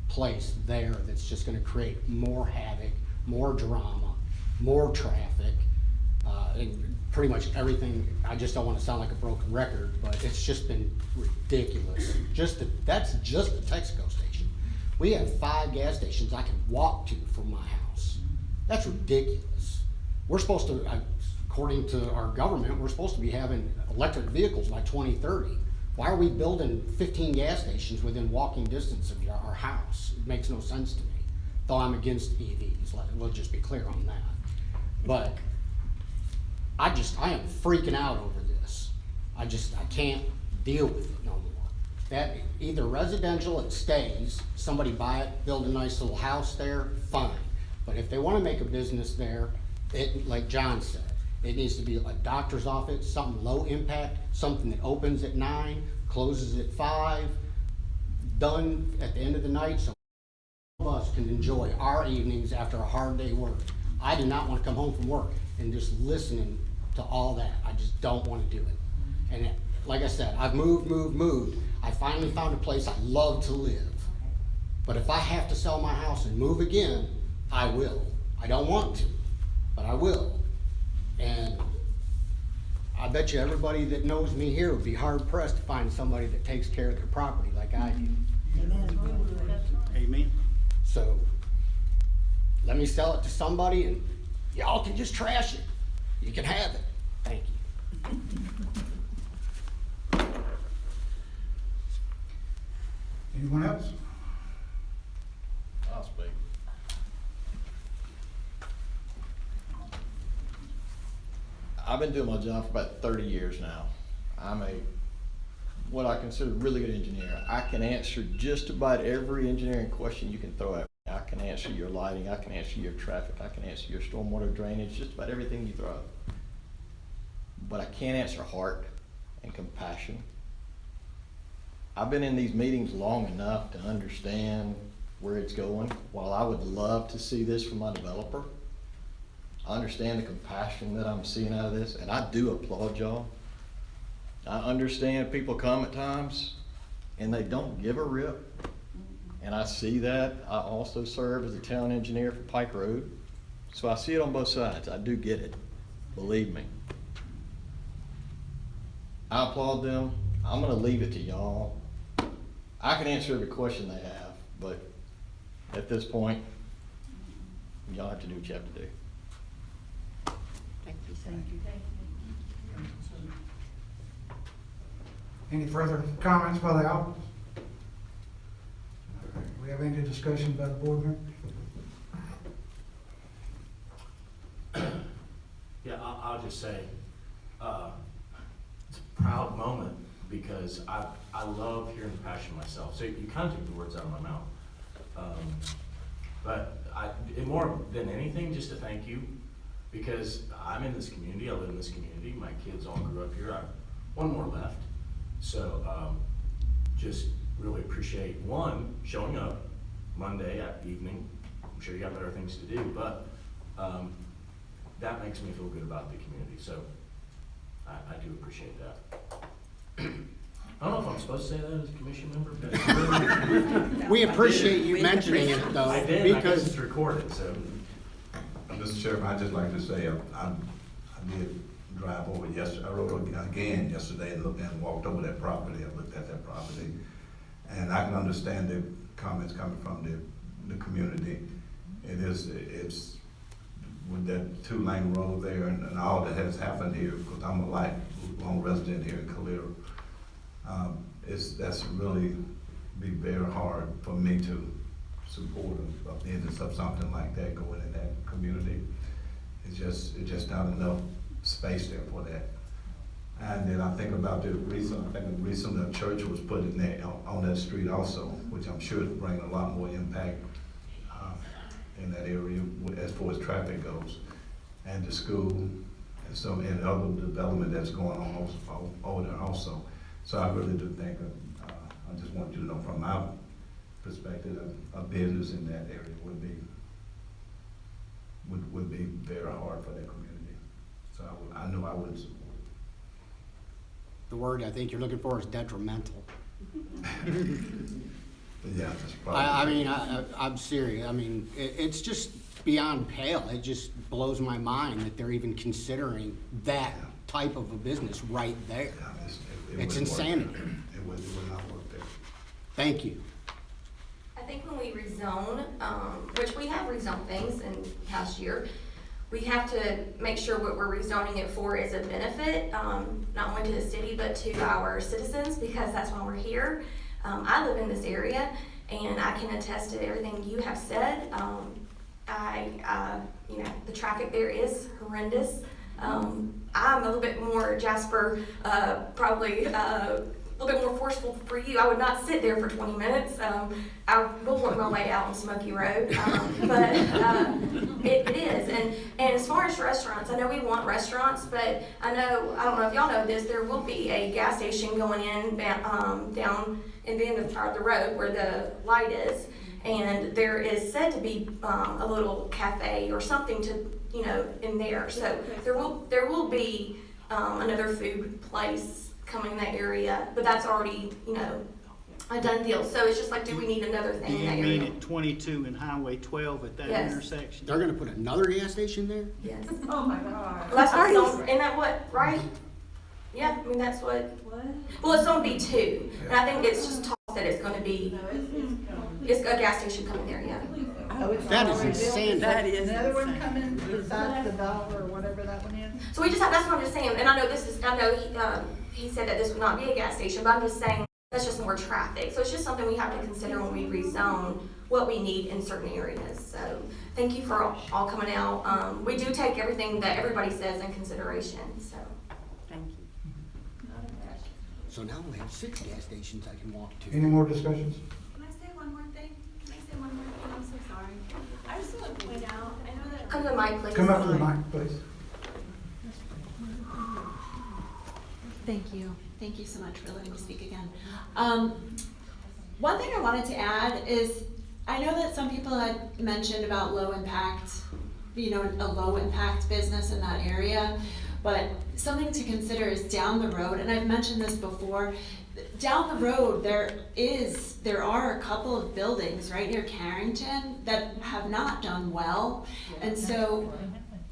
place there that's just gonna create more havoc, more drama, more traffic, and pretty much everything. I just don't wanna sound like a broken record, but it's just been ridiculous. That's just the Texaco station. We have 5 gas stations I can walk to from my house. That's ridiculous. We're supposed to, according to our government, we're supposed to be having electric vehicles by 2030. Why are we building 15 gas stations within walking distance of our house? It makes no sense to me, though I'm against EVs, we'll just be clear on that. But I am freaking out over this. I can't deal with it no more. That either residential, it stays, somebody buy it, build a nice little house there, fine. But if they wanna make a business there, like John said, it needs to be a doctor's office, something low impact, something that opens at 9, closes at 5, done at the end of the night, so all of us can enjoy our evenings after a hard day work. I do not want to come home from work and just listening to all that. I just don't want to do it. And like I said, I've moved. I finally found a place I love to live. But if I have to sell my house and move again, I will. I don't want to, but I will. And I bet you everybody that knows me here would be hard pressed to find somebody that takes care of their property like I do. Amen. So let me sell it to somebody and y'all can just trash it. You can have it. Thank you. Anyone else? I'll speak. I've been doing my job for about 30 years now. I'm what I consider a really good engineer. I can answer just about every engineering question you can throw at me. I can answer your lighting, I can answer your traffic, I can answer your stormwater drainage, just about everything you throw. But I can't answer heart and compassion. I've been in these meetings long enough to understand where it's going. While I would love to see this from my developer, I understand the compassion that I'm seeing out of this, and I do applaud y'all. I understand people come at times and they don't give a rip, and I see that. I also serve as a town engineer for Pike Road, so I see it on both sides. I do get it, believe me. I applaud them. I'm gonna leave it to y'all. I can answer every question they have, but at this point, y'all have to do what you have to do. Thank you. Any further comments by the audience? We have any discussion by the board member? Yeah, I'll just say, it's a proud moment because I love hearing the passion myself. So you kind of took the words out of my mouth. But more than anything, just to thank you, because I'm in this community, I live in this community, my kids all grew up here, I have one more left. So just really appreciate, one, showing up Monday evening. I'm sure you got better things to do, but that makes me feel good about the community. So I do appreciate that. I don't know if I'm supposed to say that as a commission member, but we appreciate you mentioning it though. I did, because it's recorded, so. Mr. Chairman, I'd just like to say, I did drive over yesterday, I rode again yesterday and walked over that property, I looked at that property. And I can understand the comments coming from the community. It's with that 2-lane road there and all that has happened here, because I'm a lifelong resident here in Calera. That's really be very hard for me to support a business of something like that going in that community. It's just not enough space there for that. And then I think about recently a church was put in there on that street also, which I'm sure is bringing a lot more impact in that area as far as traffic goes, and the school, and other development that's going on over there also. So I really do think, I just want you to know from my perspective, a business in that area would be would be very hard for that community. So I know I wouldn't support it. The word I think you're looking for is detrimental. But yeah, that's probably. I mean, I'm serious. I mean, it's just beyond pale. It just blows my mind that they're even considering that type of a business right there. Yeah, It's wouldn't work insanity. there. It would not work there. Thank you. I think when we rezone, which we have rezoned things in past year, we have to make sure what we're rezoning it for is a benefit, not only to the city, but to our citizens, because that's why we're here. I live in this area, and I can attest to everything you have said. You know, the traffic there is horrendous. I'm a little bit more, Jasper, probably a little bit more forceful for you. I would not sit there for 20 minutes. I will work my way out on Smoky Road, but it is. And as far as restaurants, I know we want restaurants, but I don't know if y'all know this, there will be a gas station going in down in the end of the road where the light is, and there is said to be a little cafe or something to, you know, in there. So there will be another food place coming in that area, but that's already, you know, a done deal. So it's just like, do we need another thing in that Do you mean area? at 22 and Highway 12 at that Yes. intersection? They're gonna put another gas station there? Yes. Oh my God. Well, that's what it's on, isn't that what, right? Yeah, I mean, that's what, well, it's gonna be two, and I think it's just talk that it's gonna be, it's a gas station coming there, yeah. That is insane. That is another one coming besides the Dollar or whatever that one is? So we just have, that's what I'm just saying, and I know he said that this would not be a gas station, but I'm just saying, that's just more traffic. So it's just something we have to consider when we rezone what we need in certain areas. So thank you for all coming out. We do take everything that everybody says in consideration, so. Thank you. So now we have 6 gas stations I can walk to. Any more discussions? Can I say one more thing? I'm so sorry. I just want to point out, I know that. Come to the mic, please. Come up to the mic, please. Thank you. Thank you so much for letting me speak again. One thing I wanted to add is, I know that some people had mentioned about low impact, you know, a low impact business in that area, but something to consider is down the road, and I've mentioned this before, down the road there are a couple of buildings right near Carrington that have not done well, and so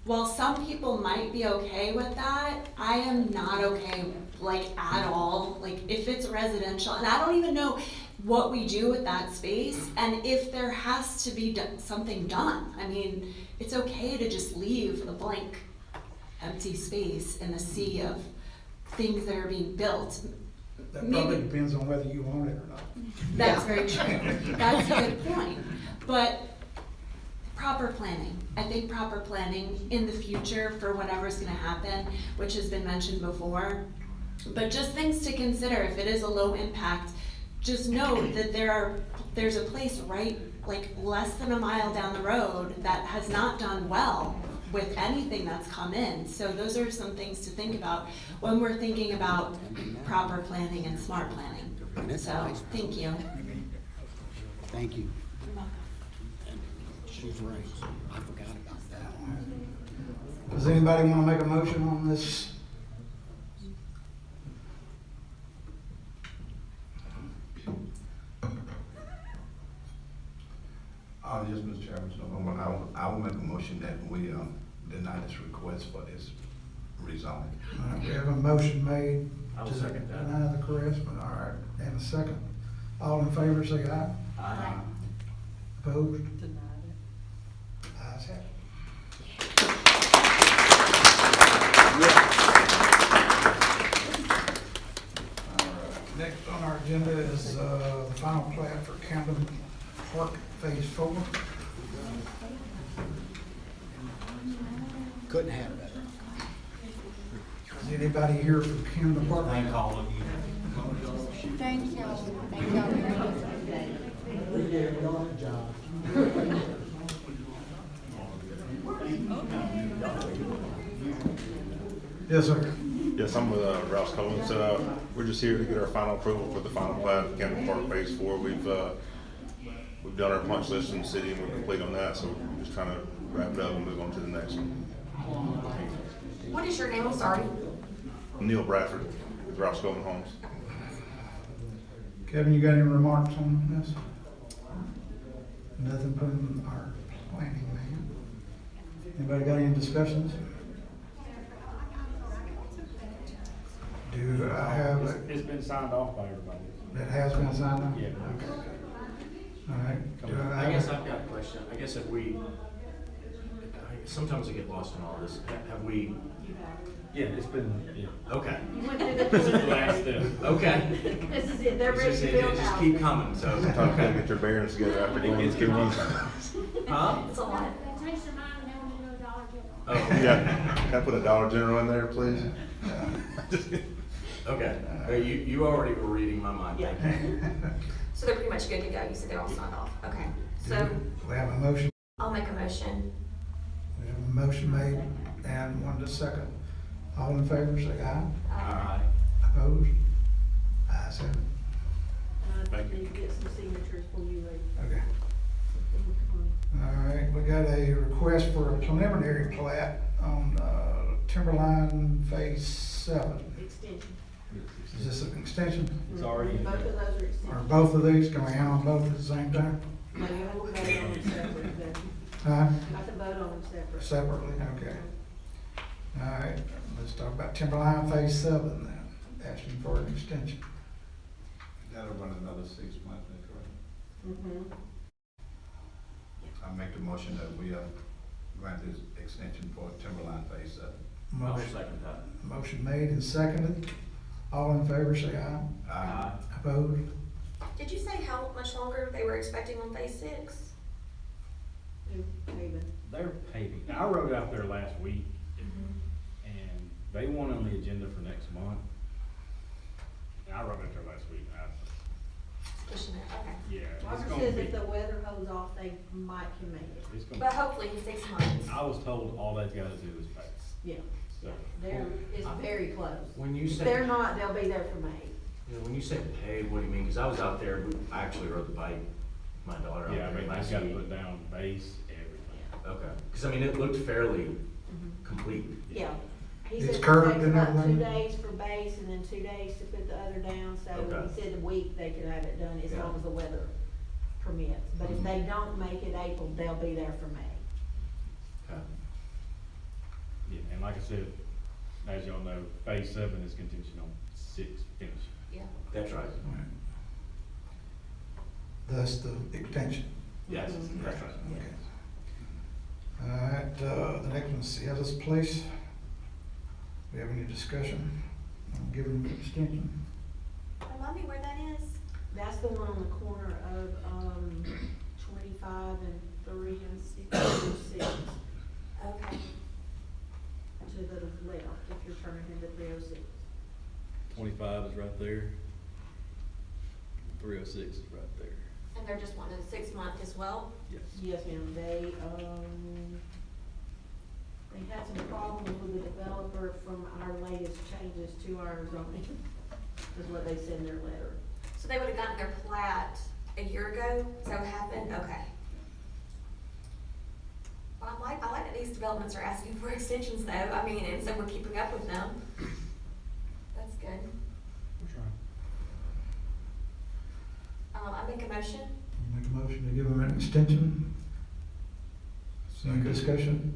while some people might be okay with that, I am not okay, like, at all. Like, if it's residential, and I don't even know what we do with that space, and if there has to be something done. I mean, it's okay to just leave a blank, empty space in a sea of things that are being built. That probably depends on whether you own it or not. That's very true. That's a good point. But proper planning. I think proper planning in the future for whatever's gonna happen, which has been mentioned before. But just things to consider if it is a low impact, just know that there's a place right, like less than a mile down the road that has not done well with anything that's come in. So those are some things to think about when we're thinking about proper planning and smart planning. So, thank you. Thank you. You're welcome. She's right. I forgot about that. Does anybody want to make a motion on this? Yes, Mr. Chairman, I will make a motion that we deny this request for this rezoning. All right, we have a motion made I will to second that. deny the request, but all right, and a second. All in favor, say aye. Aye. Opposed? Denied Ayes have it. All right, next on our agenda is the final plat for Camden Park Phase 4. Couldn't have it better. Is anybody here for Camden Park? Thank all of you. Thank you. Thank you. Yes, sir. Yes, I'm with Rouse Collins. We're just here to get our final approval for the final plat of Camden Park Phase 4. We've done our punch list in the city and we're complete on that, so we're just trying to wrap it up and move on to the next one. What is your name? I'm sorry. Neil Bradford with Rouse Golden Homes. Kevin, you got any remarks on this? Nothing from our planning man. Anybody got any discussions? Do I have, It's been signed off by everybody. that has been signed off? Yeah. All right. Do I guess I've got a question. I guess sometimes I get lost in all this. Have we? Yeah, it's been, yeah. Okay. You went through the This is the last step. Okay. This is it, they're It's ready just, to it build just houses. keep coming, so. Sometimes you gotta get your bearings together after It gets confusing. Huh? It's a lot. Oh. Can I put a Dollar General in there, please? Okay. You already were reading my mind. Yeah. Thank you. So they're pretty much good to go. You said they're all signed off. Okay. So We have a motion. I'll make a motion. We have a motion made and one to second. All in favor, say aye. Aye. Opposed? Ayes have it. Thank you. Need to get some signatures for you later. Okay. All right, we got a request for a preliminary plat on Timberline Phase 7. Extension. Is this an extension? It's already in Both of there. those are Are extensions. both of these, can we handle both at the same time? No, you have to vote on them separate, then. Huh? You have to vote on them separate. Separately, okay. All right, let's talk about Timberline Phase 7 then, asking for an extension. That'll run another 6 months, that's correct? Mm-hmm. I make the motion that we grant this extension for Timberline Phase 7. I'll Motion- second that. Motion made and seconded. All in favor, say aye. Aye. Opposed? Did you say how much longer they were expecting on Phase 6? They're paving. I rode out there last week and they want on the agenda for next month. And I rode out there last week. Pushing it. Okay. Yeah. it's Robert gonna says be- if the weather holds off, they might can make it. it's gonna- But hopefully in 6 months. I was told all they've gotta do is pay. Yeah, So, it's very close. When you If say. they're not, they'll be there for May. Yeah, when you say pay, what do you mean? Because I was out there, I actually rode the bike, with my daughter out yeah, I there mean, last they've gotta week. put down base, everything. Okay, because I mean, it looked fairly complete. Yeah. He It's said it curved takes and about everything? 2 days for base and then 2 days to put the other down, so Okay. he said a week they could have it done as Yeah. long as the weather permits. But if they don't make it April, they'll be there for May. Okay. Yeah, and like I said, as y'all know, phase 7 is contingent on 6 finishing. Yeah. That's right. Thus the extension. Yes, that's right. Okay. All right, the next one's Sietta's Place. We have any discussion on giving them an extension? Remind me where that is? That's the one on the corner of, 25 and 306. Okay. To the left, if you're turning into 306. 25 is right there. 306 is right there. And they're just wanting a 6 month as well? Yes. Yes, ma'am, they had some problems with the developer from our latest changes to our zoning, is what they said in their letter. So they would have gotten their plat a year ago? Is that what happened? Okay. Well, I like that these developments are asking for extensions though. I mean, and so we're keeping up with them. That's good. I make a motion. You make a motion to give them an extension? Any discussion?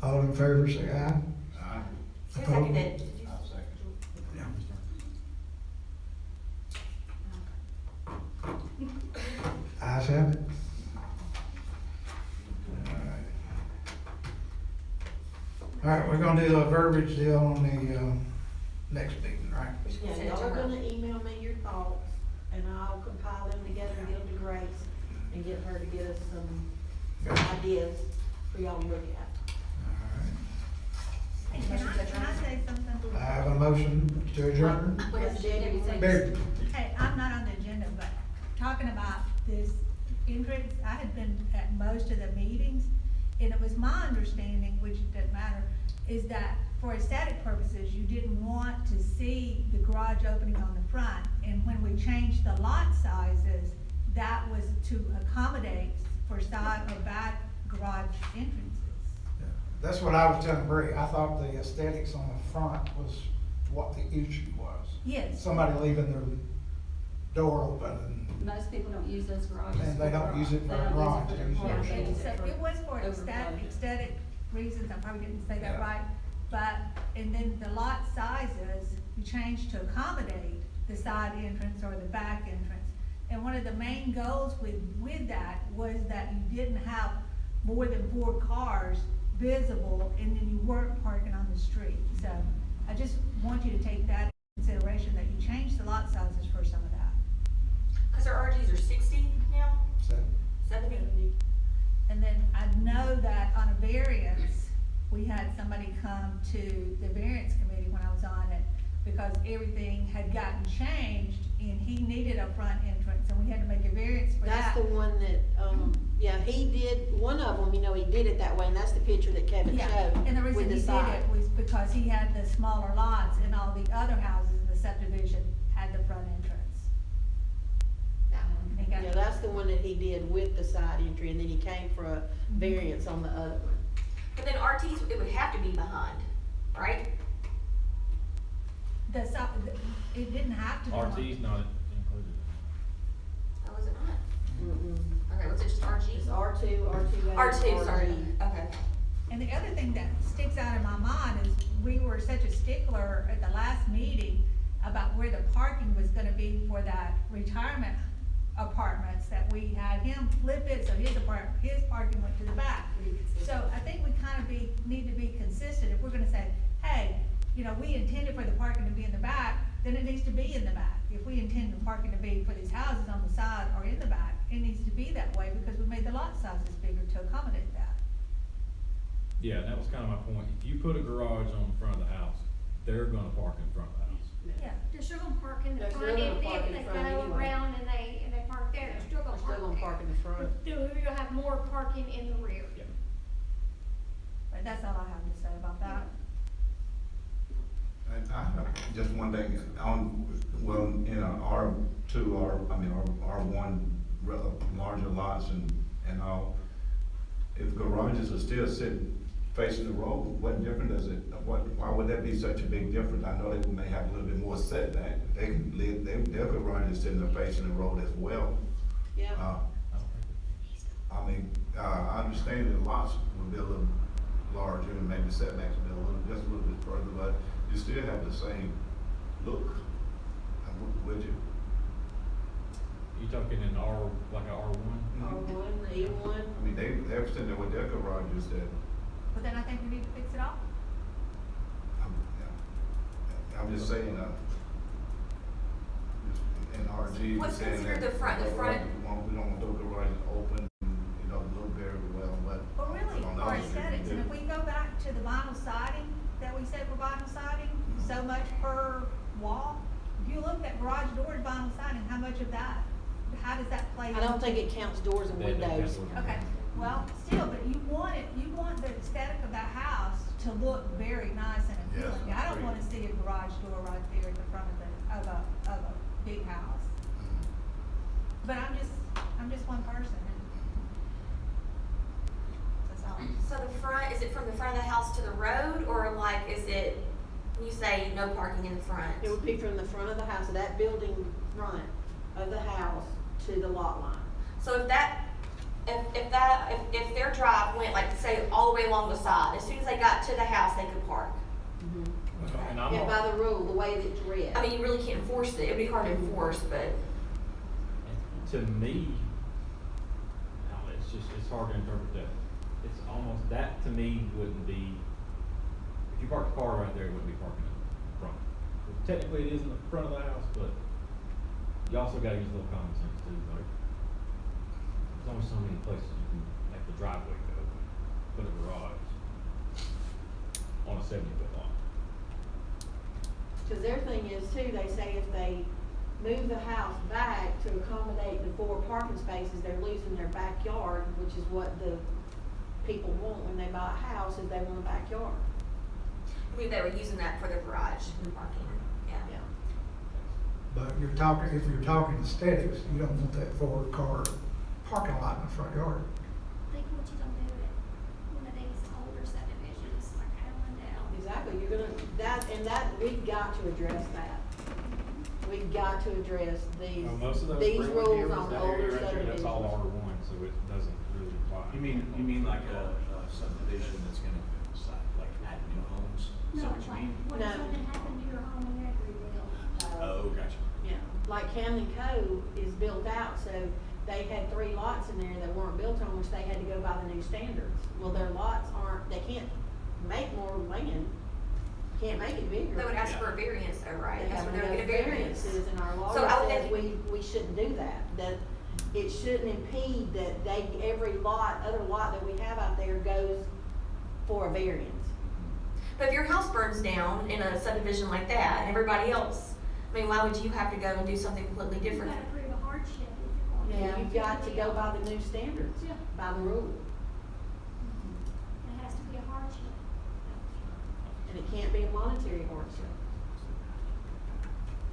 All in favor, say aye. Aye. Who Opposed? seconded? I'll second. Yeah. Ayes have it. All right, we're gonna do a verbiage deal on the next meeting, right? Yeah, y'all are gonna email me your thoughts, and I'll compile them together and get them to Grace, and get her to get us some ideas for y'all to look at. Can I say something? I have a motion to adjourn. Yes, Debbie, say- Debbie. Hey, I'm not on the agenda, but talking about this increase, I had been at most of the meetings, and it was my understanding, which doesn't matter, is that for aesthetic purposes, you didn't want to see the garage opening on the front, and when we changed the lot sizes, that was to accommodate for side or back garage entrances. That's what I was telling Bree. I thought the aesthetics on the front was what the issue was. Yes. Somebody leaving their door open Most people don't use those garages. and they don't use it for They a don't use garage. it They for use their it car. for They use So it for it was for overflow. aesthetic reasons, I probably didn't say that Yeah. right, but, and then the lot sizes, you changed to accommodate the side entrance or the back entrance. And one of the main goals with that was that you didn't have more than 4 cars visible and then you weren't parking on the street. So I just want you to take that into consideration, that you changed the lot sizes for some of that. Cause our RGs are 60 now, 70. And then I know that on a variance, we had somebody come to the variance committee when I was on it, because everything had gotten changed and he needed a front entrance and we had to make a variance for that. That's the one that, yeah, he did, one of them, you know, he did it that way, and that's the picture that Kevin Yeah, showed and the reason with he the did side. it was because he had the smaller lots and all the other houses in the subdivision had the front entrance. And he got- Yeah, that's the one that he did with the side entry, and then he came for a variance on the other one. But then RTs, it would have to be behind, right? The side, it didn't have to be. RT's not included. Oh, is it not? Mm-mm. Okay, what's it, just RG? It's R2, R2A. R2, sorry, okay. And the other thing that sticks out in my mind is we were such a stickler at the last meeting about where the parking was gonna be for that retirement apartments, that we had him flip it, so his parking went to the back. So I think we kind of need to be consistent. If we're gonna say, hey, you know, we intended for the parking to be in the back, then it needs to be in the back. If we intend the parking to be for these houses on the side or in the back, it needs to be that way because we made the lot sizes bigger to accommodate that. Yeah, and that was kind of my point. If you put a garage on the front of the house, they're gonna park in front of the house. Yeah. They're still gonna park in the They're front, still gonna if park in they the front go anyway. around and they park there, they're still gonna They're still gonna park in the front. You'll have more parking in the rear. But that's all I have to say about that. I have just one thing, well, in a R1, larger lots and all, if garages are still sitting facing the road, what different does it, why would that be such a big difference? I know they may have a little bit more setback, they can live, their garages sitting there facing the road as well. Yeah. I understand that lots will be a little larger and maybe setbacks will be just a little bit further, but you still have the same look, would you? You talking in R, like a R1? R1, E1. I mean, they're sitting there with their garages that, But then I think we need to fix it all. I'm just saying, in RG, What's saying considered that the front? we don't want those garages open, you know, look very well, but. But really, on the for other hand, aesthetics, and if we go back to the vinyl siding that we said for vinyl siding, so much per wall. If you look at garage doors, vinyl siding, how much of that, how does that play? I don't think it counts doors and windows. Okay, well, still, but you want the aesthetic of that house to look very nice and appealing. Yes, I don't agreed. wanna see a garage door right there at the front of a big house. But I'm just one person. That's all. So the front, is it from the front of the house to the road, or like, is it, you say no parking in the front? It would be from the front of the house, that building front of the house to the lot line. So if their drive went, like, say, all the way along the side, as soon as they got to the house, they could park. And I'm Yeah, all- by the rule, the way that it's read. I mean, you really can't enforce it, it'd be hard to enforce, but. To me, it's hard to interpret that. It's almost, that to me wouldn't be, if you park the car right there, it wouldn't be parking in the front. Technically, it is in the front of the house, but you also gotta use a little common sense too, like, there's only so many places you can make the driveway go, put a garage on a 70-foot lot. Cause their thing is too, they say if they move the house back to accommodate the 4 parking spaces, they're losing their backyard, which is what the people want when they buy a house, is they want a backyard. I believe they were using that for their garage parking, yeah. But if you're talking aesthetics, you don't want that 4-car parking lot in the front yard. Think what you don't do it, one of these older subdivisions like Allendale. Exactly, you're gonna, we've got to address that. We've got to address these, Well, most of those these Greenwood rules deals, on that older area right there, subdivisions. that's all R1, so it doesn't really apply. You mean like a subdivision that's gonna, like, add new homes? Is that what you mean? What if something happened to your home and you had to rebuild? Oh, gotcha. Yeah, like Camden Cove is built out, so they had 3 lots in there that weren't built on, which they had to go by the new standards. Well, their lots aren't, they can't make more land, can't make it bigger. They would ask for a variance though, right? They That's have where to they would go get a variance. variances, and our law So I would says think- we shouldn't do that, that it shouldn't impede that every other lot that we have out there goes for a variance. But if your house burns down in a subdivision like that, and everybody else, I mean, why would you have to go and do something completely You've different? got to prove a hardship if you're going Yeah, you've got to go by the new standards, Yeah. by the rule, It has to be a hardship. and it can't be a monetary hardship.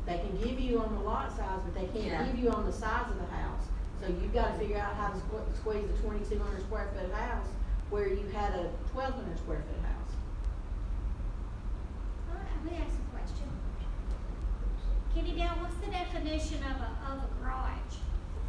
They can give you on the lot size, but they Yeah. can't give you on the size of the house. So you've gotta figure out how to squeeze a 2,200 square foot house where you had a 1,200 square foot house. Let me ask a question. Kitty Dale, what's the definition of a garage?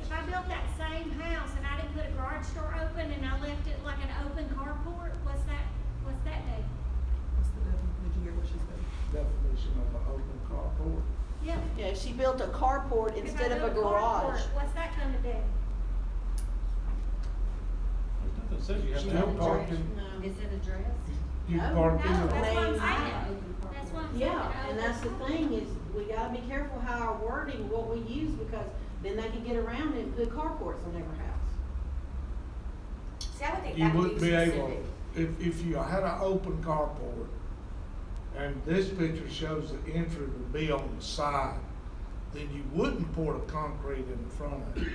If I built that same house and I didn't put a garage door open and I left it like an open carport, what's that do? What's the definition, did you hear what she said? Definition of an open carport? Yeah. Yeah, if she built a carport If I instead of a built garage. carport, what's that gonna do? There's nothing that says you have to Still have a garage. parking, Is it addressed? you No, park in No, the. that's what I'm main saying. That's what I'm saying. Yeah, and that's the thing is, we gotta be careful how our wording, what we use, because then they can get around it and put carports on every house. See, I would think You that would wouldn't be be able, specific. if you had an open carport, and this picture shows the entry would be on the side, then you wouldn't pour the concrete in the front of it.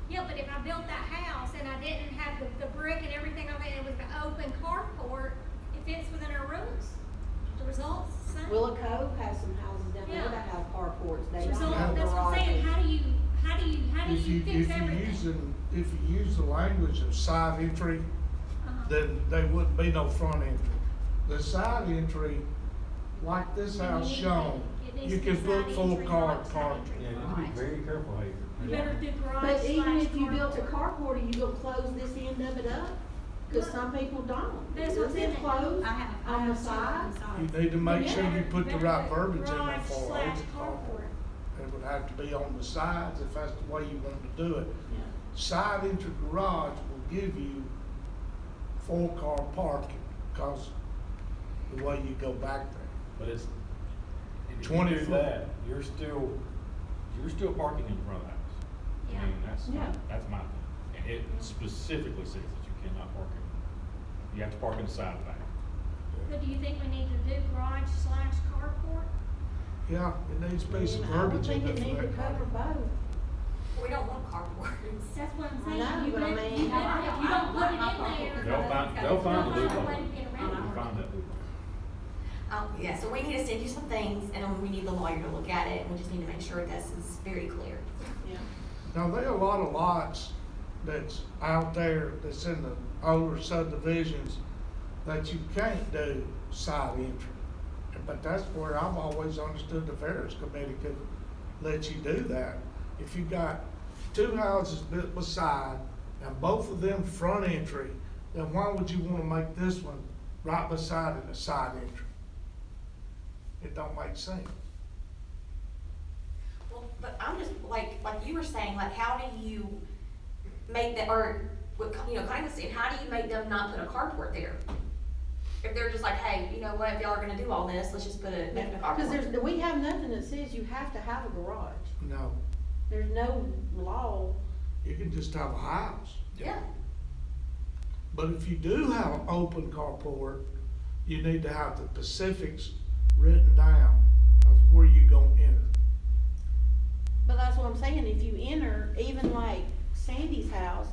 Yeah, but if I built that house and I didn't have the brick and everything on it, it was an open carport, it fits within our rules. The results, the same. Willow Cove has some houses down there Yeah. that have carports, they So don't have that's what I'm saying, garages. how do you fix everything? If you use the language of side entry, Uh-huh. then there wouldn't be no front entry. The side entry, like this Then you house need to shown, make- it needs you to can be put side full entry, car not side parking. entry Yeah, you need to garage. be very careful how you. You better do garage But even slash if you built a carport. carport, are you gonna close this end of it up? Cause some people don't. That's what I'm Is saying. it closed I have on the two side? on the side. You need to make sure you put the right verbiage in there Garage for slash open carport. carport. It would have to be on the sides if that's the way you want to do it. Yeah. Side entry garage will give you 4-car parking, cause the way you go back there. But it's, and if 20 you do foot. that, you're still parking in front of the house. Yeah. I mean, that's Yeah. that's my thing. And it specifically says that you cannot park in, you have to park in the side of the back. But do you think we need to do garage slash carport? Yeah, it needs to be some I would verbiage in think there it for need to that. cover both. We don't want carports. That's what I'm I saying. know, You but I better, mean- you better, if you don't put it in there. They'll find a They'll find loophole. a way to get around it. They'll find that loophole. Yeah, so we need to send you some things, and then we need the lawyer to look at it, and we just need to make sure this is very clear. Yeah. Now, there are a lot of lots that's out there, that's in the older subdivisions, that you can't do side entry. But that's where I've always understood the Fairness Committee could let you do that. If you got 2 houses built beside, and both of them front entry, then why would you wanna make this one right beside it a side entry? It don't make sense. Well, but I'm just, like you were saying, like, how do you make that, or, you know, kind of saying, how do you make them not put a carport there? If they're just like, hey, you know what, if y'all are gonna do all this, let's just put a Cause carport. we have nothing that says you have to have a garage. No, There's no law. you can just have a house. Yeah, But if you do have an open carport, you need to have the specifics written down of where you gonna enter. But that's what I'm saying, if you enter, even like Sandy's house,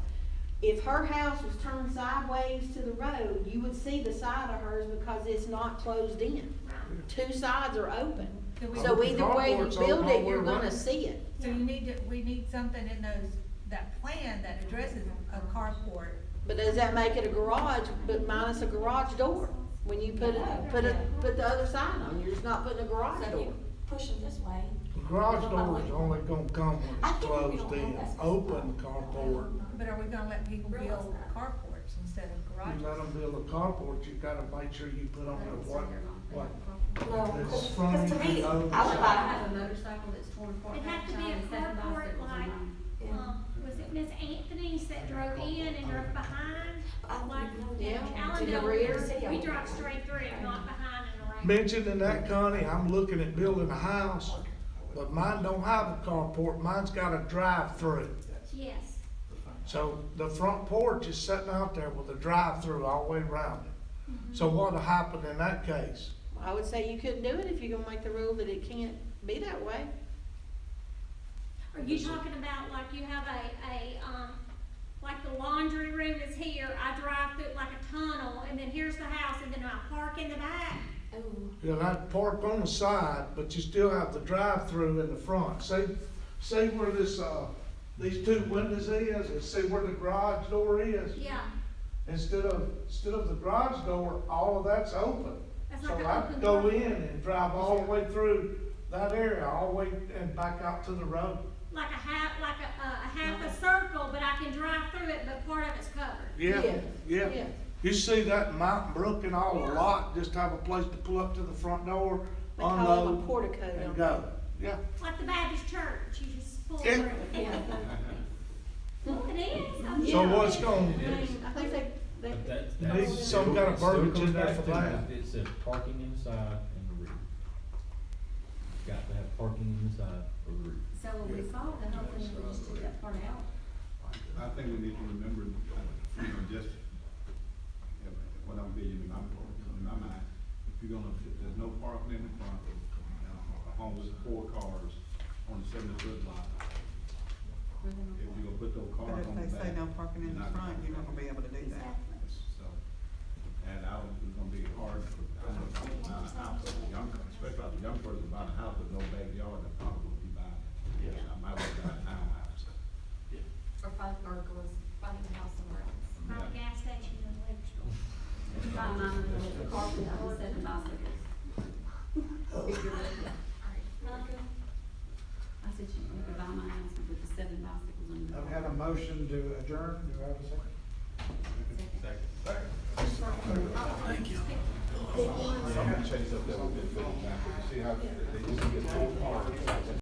if her house was turned sideways to the road, you would see the side of hers because it's not closed in. 2 sides are open. So we- So either way you Carport's build open it, all you're the way gonna around. see it. So we need something in those that plan that addresses a carport. But does that make it a garage, but minus a garage door? When you put the other sign on, you're just not putting a garage So if door. you push them this way. The garage door is only gonna come when I it's think we closed don't in, want that. open carport. But are we gonna let people Realize build that. carports instead of You garages? let them build a carport, you gotta make sure you put on there what, No, It's because frontage to me, and I would oversized. buy. a motorcycle that's torn apart. It'd have to be a carport like, was it Miss Anthony's that drove in and drove behind? Like, Yeah, in the Allendale, rear. we drive straight through, not behind and around. mentioning that, Connie, I'm looking at building a house, but mine don't have a carport, mine's got a drive-through. Yes. So the front porch is sitting out there with a drive-through all the way around it. So what'll happen in that case? I would say you couldn't do it if you're gonna make the rule that it can't be that way. Are you talking about like you have like the laundry room is here, I drive through it like a tunnel, and then here's the house, and then I park in the back? Ooh. You'll have to park on the side, but you still have the drive-through in the front. See where this, these two windows is, and see where the garage door is? Yeah, Instead of the garage door, all of that's open. that's So like an I open could go door. in and drive all the way through that area, all the way and back out to the road. Like a half a circle, but I can drive through it, but part of it's covered. Yeah. You see that in Mountain Brook and all the lot, just have a place to pull up to the front door, They call them a unload, portico, and don't go. Yeah. Like the Baptist church, you just pull Yeah. through. Well, it is. So what's going, I think they, But that's, Need that's. some kind of still verbiage goes in there back for to that. It says parking inside and the rear. Got to have parking inside or the rear. So when we saw the whole thing, we just took that part out. I think we need to remember, just, what I'm getting in my mind, if you're gonna, if there's no parking in the front, a home with 4 cars on a 70-foot lot, if you're gonna put those cars on the back. But if they say no parking in the front, you're not gonna be able to do that. So, and I don't, it's gonna be hard for, I know, buying a house, especially as a young person buying a house with no backyard, I probably would be buying it. I might well buy a townhouse. Or finding a house somewhere else. Find a gas station and a liquor store. Buy mine with the carpet on the 7 bicycles. Monica? I said you could buy my house with the 7 bicycles on the. I've had a motion to adjourn, do I have a second? Thank you. I'm gonna chase up there with this, see how they just get full cars.